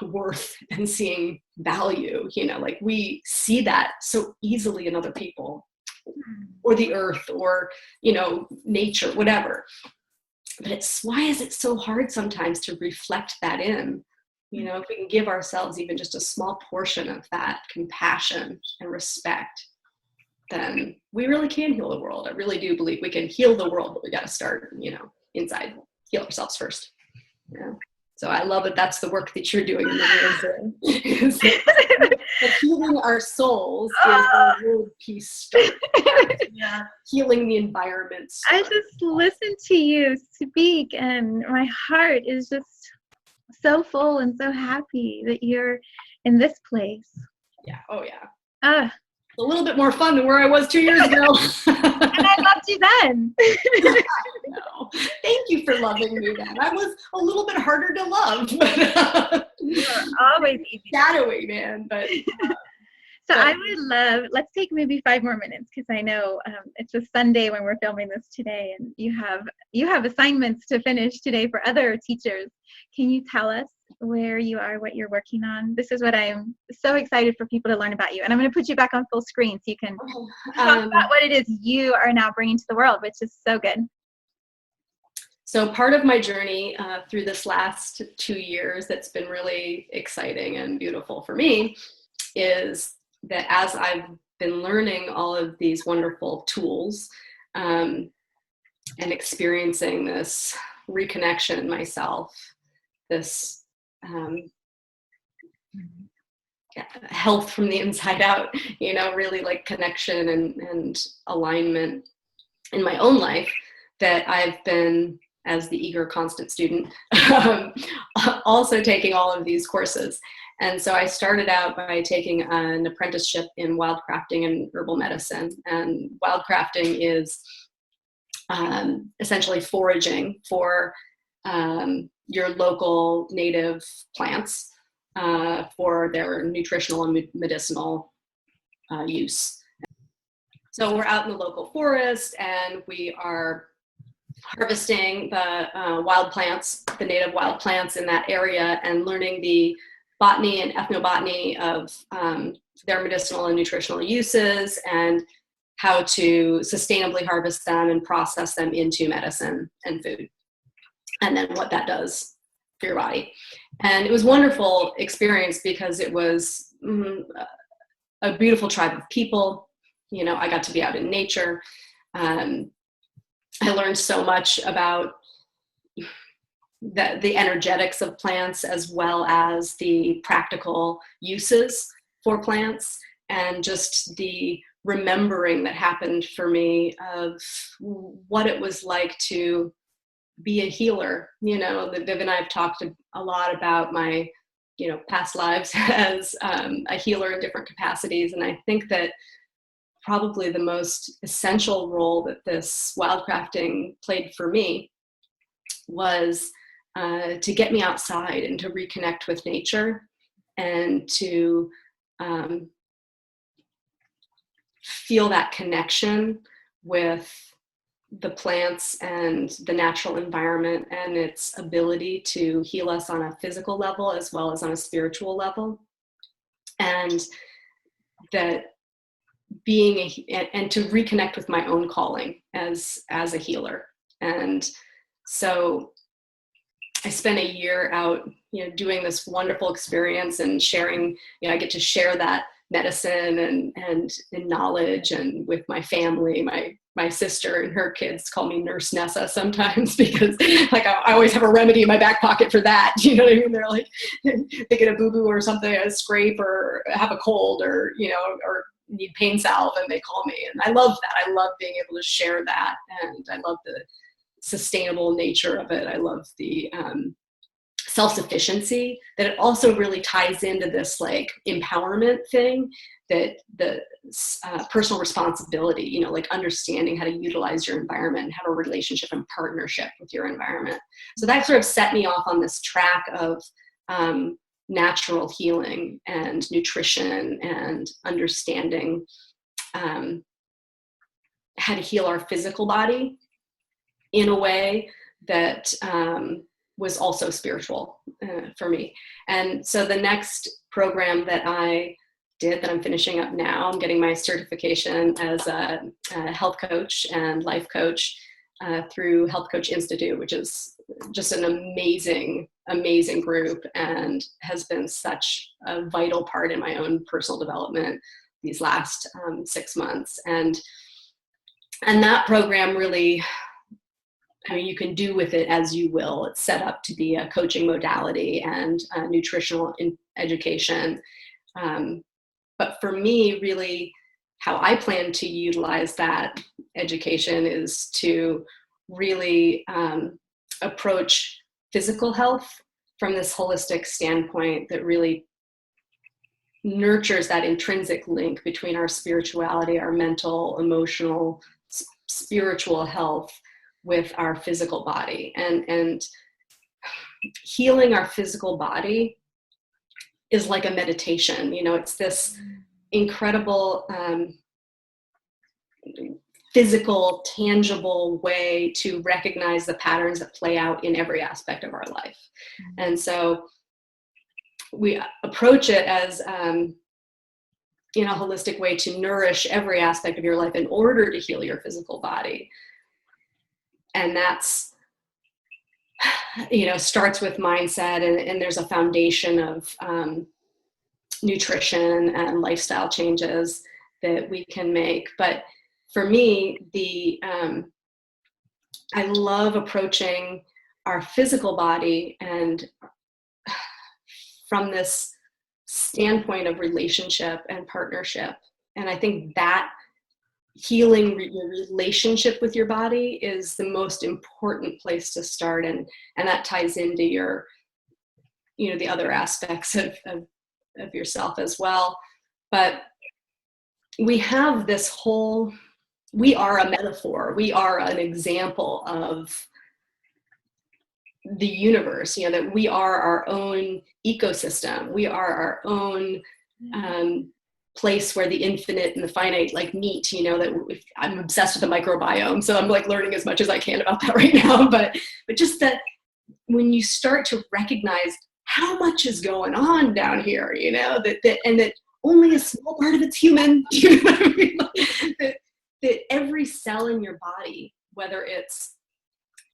worth and seeing value. Like we see that so easily in other people or the earth or nature, whatever. But why is it so hard sometimes to reflect that in? If we can give ourselves even just a small portion of that compassion and respect, then we really can heal the world. I really do believe we can heal the world, but we got to start, inside, heal ourselves first. So I love that that's the work that you're doing in the world. That healing our souls is the world peace start. Healing the environment. I just listened to you speak, and my heart is just so full and so happy that you're in this place. Yeah. Oh yeah. A little bit more fun than where I was 2 years ago. And I loved you then. No. Thank you for loving me then. I was a little bit harder to love. But, you're always easy. Shadowy, man. But so I would love, let's take maybe 5 more minutes, because I know it's a Sunday when we're filming this today, and you have assignments to finish today for other teachers. Can you tell us where you are, what you're working on? This is what I'm so excited for people to learn about you. And I'm going to put you back on full screen so you can talk about what it is you are now bringing to the world, which is so good. So part of my journey through this last 2 years that's been really exciting and beautiful for me is that as I've been learning all of these wonderful tools and experiencing this reconnection in myself, this health from the inside out, really like connection and alignment in my own life, that I've been, as the eager constant student, also taking all of these courses. And so I started out by taking an apprenticeship in wildcrafting and herbal medicine. And wildcrafting is essentially foraging for your local native plants for their nutritional and medicinal use. So we're out in the local forest and we are harvesting the wild plants, the native wild plants in that area, and learning the botany and ethnobotany of their medicinal and nutritional uses, and how to sustainably harvest them and process them into medicine and food, and then what that does for your body. And it was a wonderful experience because it was a beautiful tribe of people. I got to be out in nature. I learned so much about the energetics of plants, as well as the practical uses for plants, and just the remembering that happened for me of what it was like to be a healer. Viv and I have talked a lot about my, past lives as a healer in different capacities. And I think that probably the most essential role that this wildcrafting played for me was to get me outside and to reconnect with nature and to feel that connection with the plants and the natural environment and its ability to heal us on a physical level as well as on a spiritual level. And that and to reconnect with my own calling as a healer. And so I spent a year out, doing this wonderful experience and sharing, I get to share that medicine and knowledge and with my family. My sister and her kids call me Nurse Nessa sometimes because like I always have a remedy in my back pocket for that. You know what I mean? They're like, they get a boo-boo or something, a scrape or have a cold or need pain salve and they call me. And I love that. I love being able to share that. And I love the sustainable nature of it. I love the self-sufficiency that it also really ties into this like empowerment thing, that the personal responsibility, like understanding how to utilize your environment and have a relationship and partnership with your environment. So that sort of set me off on this track of natural healing and nutrition and understanding how to heal our physical body in a way that was also spiritual for me. And so the next program that I did that I'm finishing up now, I'm getting my certification as a health coach and life coach through Health Coach Institute, which is just an amazing, amazing group and has been such a vital part in my own personal development these last 6 months. And that program really, you can do with it as you will. It's set up to be a coaching modality and nutritional education. But for me, really, how I plan to utilize that education is to really approach physical health from this holistic standpoint that really nurtures that intrinsic link between our spirituality, our mental, emotional, spiritual health with our physical body. And healing our physical body is like a meditation. It's this incredible physical, tangible way to recognize the patterns that play out in every aspect of our life. And so we approach it as in a holistic way to nourish every aspect of your life in order to heal your physical body. And that's, starts with mindset, and there's a foundation of nutrition and lifestyle changes that we can make. But for me, I love approaching our physical body and from this standpoint of relationship and partnership. And I think that healing your relationship with your body is the most important place to start, and that ties into your the other aspects of yourself as well. But we have this whole, we are a metaphor, we are an example of the universe, that we are our own ecosystem, we are our own place where the infinite and the finite meet. That I'm obsessed with the microbiome, so I'm learning as much as I can about that right now. But just that when you start to recognize how much is going on down here, that only a small part of it's human. That every cell in your body, whether it's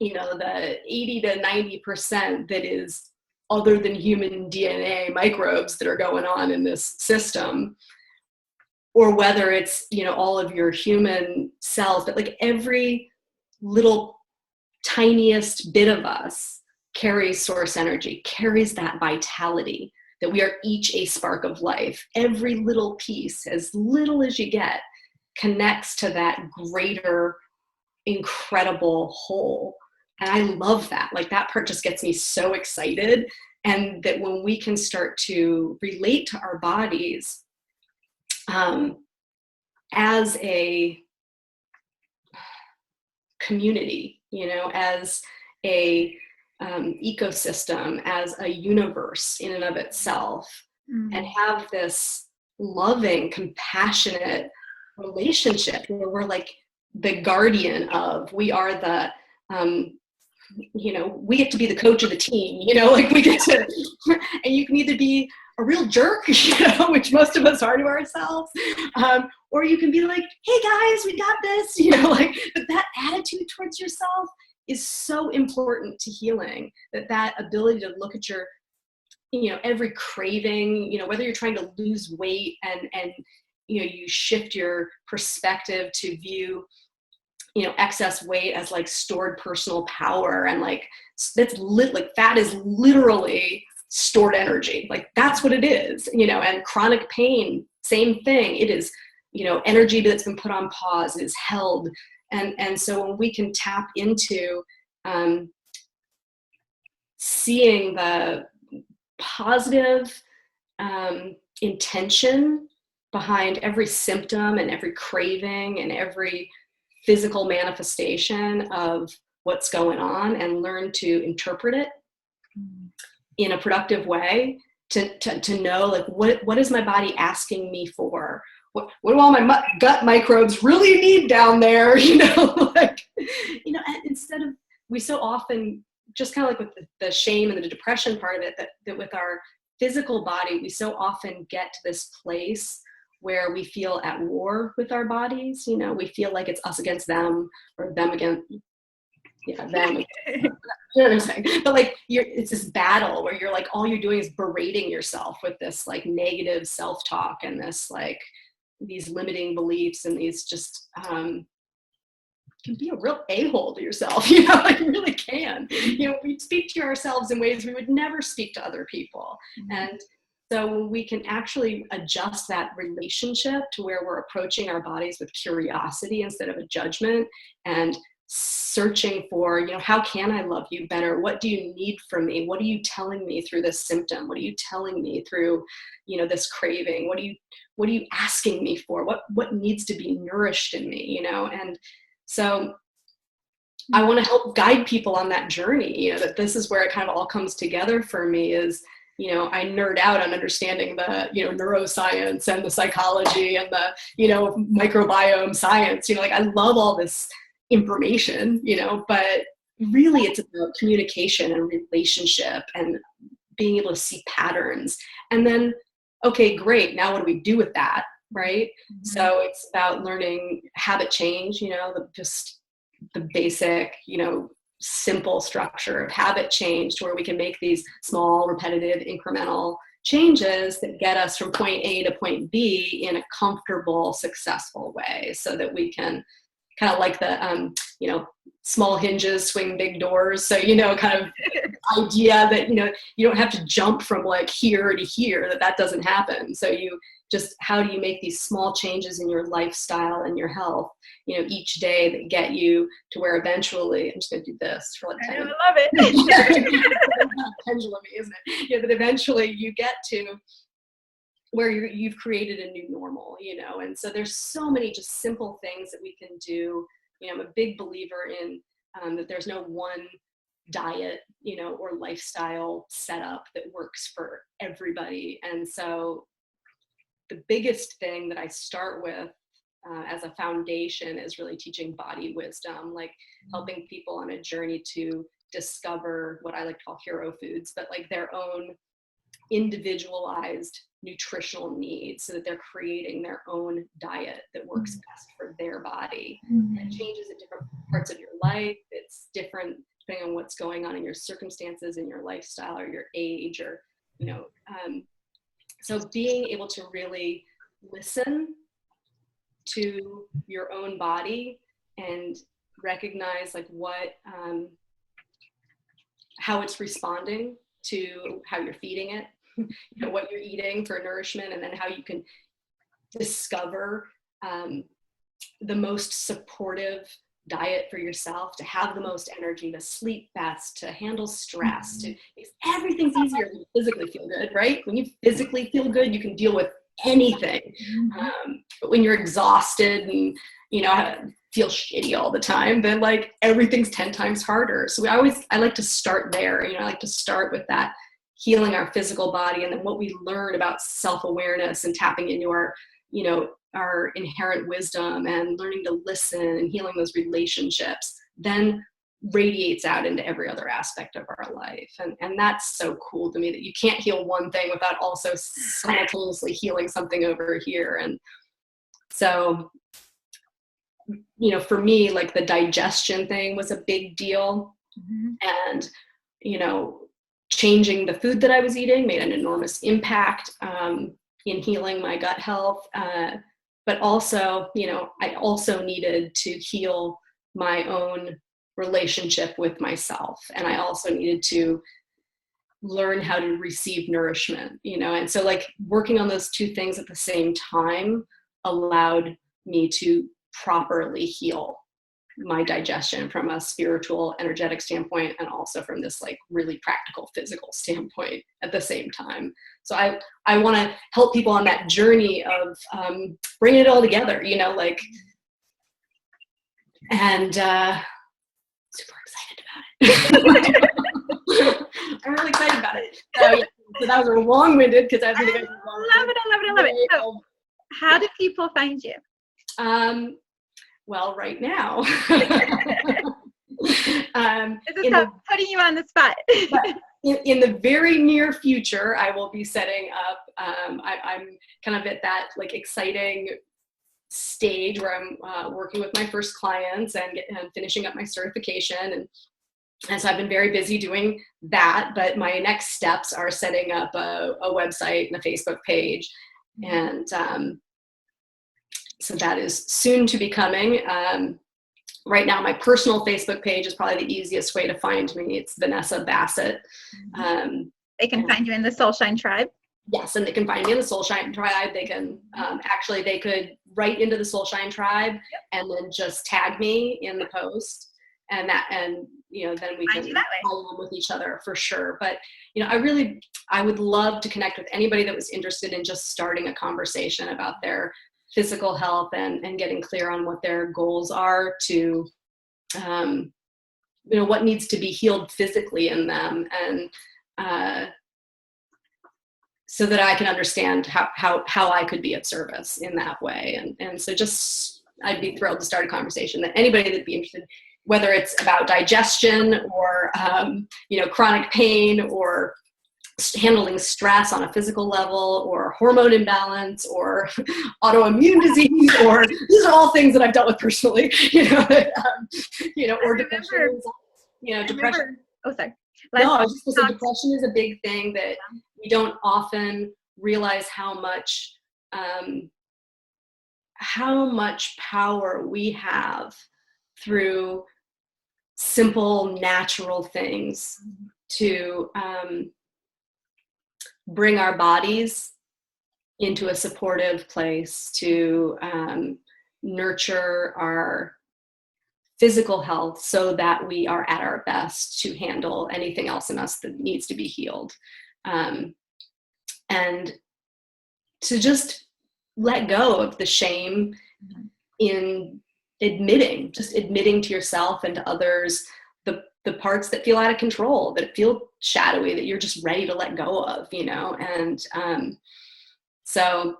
the 80 to 90% that is other than human DNA microbes that are going on in this system, or whether it's, all of your human cells, but every little tiniest bit of us carries source energy, carries that vitality that we are each a spark of life. Every little piece, as little as you get, connects to that greater, incredible whole. And I love that. Like, that part just gets me so excited. And that when we can start to relate to our bodies as a community, as a ecosystem, as a universe in and of itself, and have this loving, compassionate relationship where we're like the guardian of, we are the, we get to be the coach of the team, like we get to, and you can either be a real jerk, which most of us are to ourselves, or you can be like, hey guys, we got this, like, but that attitude towards yourself is so important to healing, that ability to look at your, every craving, whether you're trying to lose weight and you shift your perspective to view, excess weight as like stored personal power, and like like fat is literally stored energy. Like, that's what it is, and chronic pain, same thing. It is, energy that's been put on pause, is held. And so when we can tap into seeing the positive intention behind every symptom and every craving and every physical manifestation of what's going on, and learn to interpret it in a productive way, to know, like, what is my body asking me for? What do all my gut microbes really need down there? And instead of, we so often, just kind of like with the shame and the depression part of it, that with our physical body, we so often get to this place where we feel at war with our bodies. We feel like it's us against them, or them against, them. You know what I'm saying? But like, it's this battle where you're like, all you're doing is berating yourself with this like negative self-talk, and this like, these limiting beliefs, and these just can be a real a-hole to yourself, like, you really can. We speak to ourselves in ways we would never speak to other people. And so we can actually adjust that relationship to where we're approaching our bodies with curiosity instead of a judgment, and searching for, how can I love you better? What do you need from me? What are you telling me through this symptom? What are you telling me through, this craving? What are you asking me for? What needs to be nourished in me, And so I want to help guide people on that journey, that this is where it kind of all comes together for me is, I nerd out on understanding the, neuroscience and the psychology and the, microbiome science, like, I love all this information, but really it's about communication and relationship and being able to see patterns. And then, okay, great, now what do we do with that, right? So it's about learning habit change, just the basic, simple structure of habit change, to where we can make these small, repetitive, incremental changes that get us from point A to point B in a comfortable, successful way, so that we can kind of like the, small hinges swing big doors. So, kind of idea that, you don't have to jump from like here to here, that doesn't happen. So how do you make these small changes in your lifestyle and your health, each day, that get you to where eventually, I'm just going to do this for like 10 minutes. I love it. Pendulum, isn't it? That eventually you get to where you've created a new normal, and so there's so many just simple things that we can do. I'm a big believer in that there's no one diet, or lifestyle setup that works for everybody. And so the biggest thing that I start with as a foundation is really teaching body wisdom, like helping people on a journey to discover what I like to call hero foods, but like their own individualized nutritional needs, so that they're creating their own diet that works best for their body. It changes at different parts of your life. It's different depending on what's going on in your circumstances, in your lifestyle, or your age, or so being able to really listen to your own body and recognize like how it's responding to how you're feeding it, what you're eating for nourishment, and then how you can discover the most supportive diet for yourself, to have the most energy, to sleep best, to handle stress, everything's easier when you physically feel good, right? When you physically feel good, you can deal with anything. But when you're exhausted and, feel shitty all the time, then like everything's 10 times harder. So I like to start there. I like to start with that, healing our physical body, and then what we learn about self-awareness and tapping into our, our inherent wisdom and learning to listen and healing those relationships then radiates out into every other aspect of our life. And that's so cool to me, that you can't heal one thing without also simultaneously healing something over here. And so, for me, like the digestion thing was a big deal. And, changing the food that I was eating made an enormous impact in healing my gut health. But also, I also needed to heal my own relationship with myself. And I also needed to learn how to receive nourishment, and so like working on those two things at the same time allowed me to properly heal my digestion from a spiritual, energetic standpoint, and also from this like really practical physical standpoint at the same time. So I want to help people on that journey of bringing it all together, and super excited about it. I'm really excited about it. So that was a long-winded, because I think I love it. So how do people find you? Well, right now, This is putting you on the spot. in the very near future, I will be setting up, I'm kind of at that like exciting stage where I'm working with my first clients and finishing up my certification. And so I've been very busy doing that, but my next steps are setting up a website and a Facebook page. And so that is soon to be coming. Right now, my personal Facebook page is probably the easiest way to find me. It's Vanessa Bassett. They can find you in the Soulshine Tribe. Yes, and they can find me in the Soulshine Tribe. They can they could write into the Soulshine Tribe and then just tag me in the post, and then we can follow with each other for sure. But I would love to connect with anybody that was interested in just starting a conversation about their physical health and getting clear on what their goals are to, what needs to be healed physically in them, and so that I can understand how I could be of service in that way. And so I'd be thrilled to start a conversation that anybody that'd be interested, whether it's about digestion or, chronic pain, or handling stress on a physical level, or hormone imbalance, or autoimmune disease, or these are all things that I've dealt with personally, or depression, depression. Oh, sorry. No, I was just going to say depression is a big thing that we don't often realize how much power we have through simple, natural things to bring our bodies into a supportive place, to nurture our physical health so that we are at our best to handle anything else in us that needs to be healed. And to just let go of the shame in admitting to yourself and to others the parts that feel out of control, that feel shadowy, that you're just ready to let go of, and so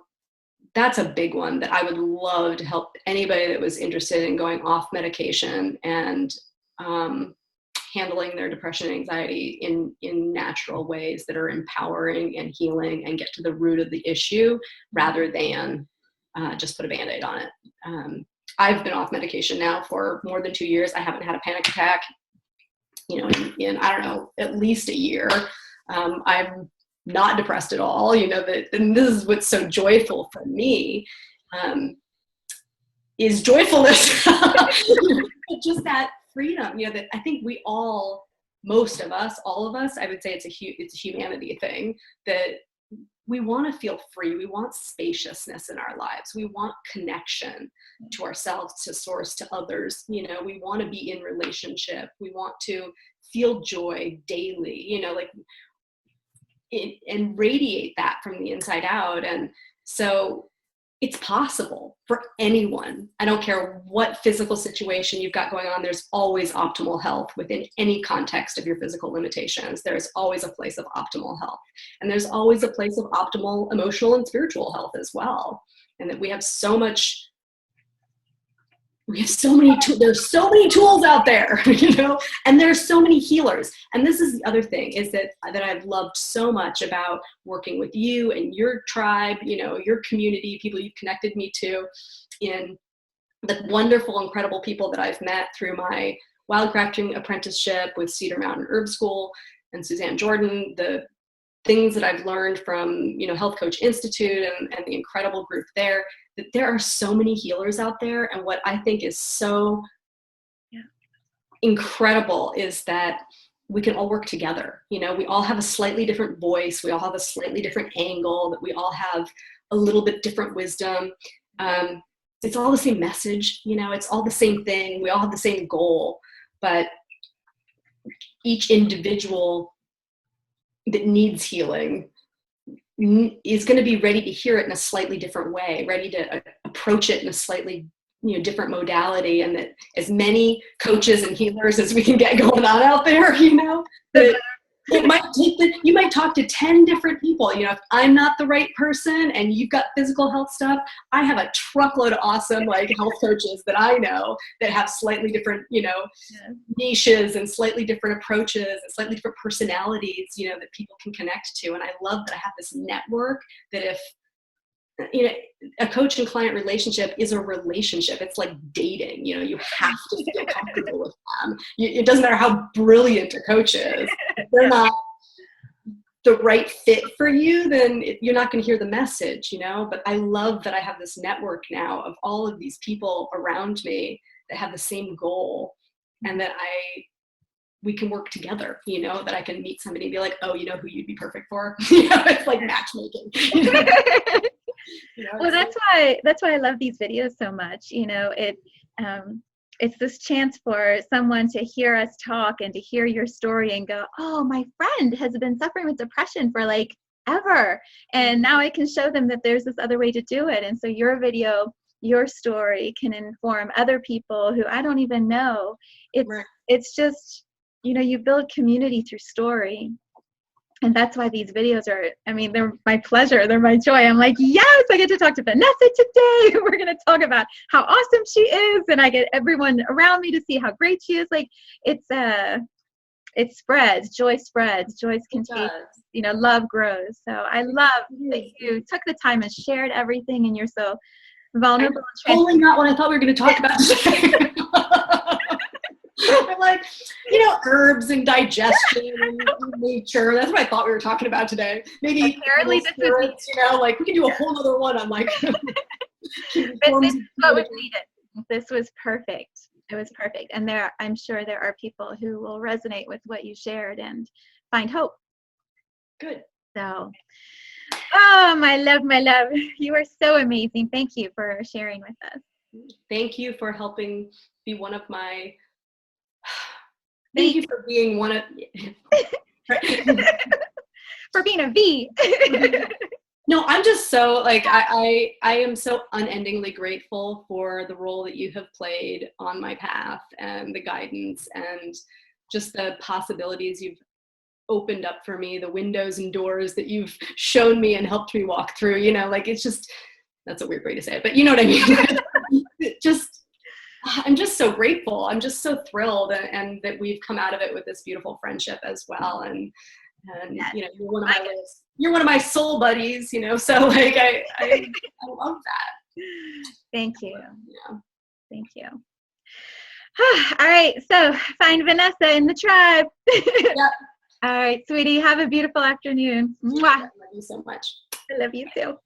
that's a big one that I would love to help anybody that was interested in going off medication and handling their depression and anxiety in natural ways that are empowering and healing and get to the root of the issue rather than just put a Band-Aid on it. I've been off medication now for more than 2 years. I haven't had a panic attack, in I don't know, at least a year. I'm not depressed at all, and this is what's so joyful for me, is joyfulness. Just that freedom, that I think we all most of us, all of us, I would say it's a humanity thing, that we want to feel free. We want spaciousness in our lives. We want connection to ourselves, to source, to others. You know, we want to be in relationship. We want to feel joy daily, you know, like and radiate that from the inside out. And so it's possible for anyone. I don't care what physical situation you've got going on. There's always optimal health within any context of your physical limitations. There's always a place of optimal health. And there's always a place of optimal emotional and spiritual health as well. And that we have so much, there's so many tools out there, you know, and there's so many healers. And this is the other thing, is that I've loved so much about working with you and your tribe, you know, your community, people you've connected me to, in the wonderful, incredible people that I've met through my wildcrafting apprenticeship with Cedar Mountain Herb School and Suzanne Jordan, the things that I've learned from, you know, Health Coach Institute and the incredible group there, that there are so many healers out there. And what I think is so incredible is that we can all work together. You know, we all have a slightly different voice. We all have a slightly different angle, that we all have a little bit different wisdom. It's all the same message, you know, it's all the same thing. We all have the same goal, but each individual that needs healing is going to be ready to hear it in a slightly different way, ready to approach it in a slightly, you know, different modality. And that as many coaches and healers as we can get going on out there, you know, that it might take you might talk to 10 different people. You know, if I'm not the right person and you've got physical health stuff, I have a truckload of awesome like health coaches that I know that have slightly different, you know, niches and slightly different approaches and slightly different personalities, you know, that people can connect to. And I love that I have this network that if, you know, a coach and client relationship is a relationship. It's like dating, you know, you have to feel comfortable with them. It doesn't matter how brilliant a coach is. If they're not the right fit for you, then you're not going to hear the message, you know. But I love that I have this network now of all of these people around me that have the same goal, and that we can work together, you know, that I can meet somebody and be like, oh, you know who you'd be perfect for? You know, it's like matchmaking. You know? You know, well, that's why I love these videos so much. You know, it's this chance for someone to hear us talk and to hear your story and go, oh, my friend has been suffering with depression for like ever, and now I can show them that there's this other way to do it. And so your video, your story can inform other people who I don't even know. It's just, you know, you build community through story. And that's why these videos are, I mean, they're my pleasure. They're my joy. I'm like, yes, I get to talk to Vanessa today. We're going to talk about how awesome she is. And I get everyone around me to see how great she is. Like, it spreads. Joy spreads. Joy's contagious. You know, love grows. So I love that you took the time and shared everything, and you're so vulnerable. Totally not what I thought we were going to talk about today. I'm like, you know, herbs and digestion and nature. That's what I thought we were talking about today. Maybe apparently this spirits, you know, like we can do a whole other one on like. But this is what was needed. This was perfect. It was perfect. And I'm sure there are people who will resonate with what you shared and find hope. Good. So, oh, my love, you are so amazing. Thank you for sharing with us. Thank you for helping be one of my. Thank you for being one of. For being a V. No, I'm just so like I am so unendingly grateful for the role that you have played on my path and the guidance and just the possibilities you've opened up for me, the windows and doors that you've shown me and helped me walk through. You know, like it's just, that's a weird way to say it, but you know what I mean. I'm just so grateful. I'm just so thrilled, and that we've come out of it with this beautiful friendship as well. And yes. You know, you're one of my soul buddies, you know, so like I love that. Thank you. Yeah. Thank you. All right. So find Vanessa in the tribe. Yep. All right, sweetie. Have a beautiful afternoon. Mwah. I love you so much. I love you too.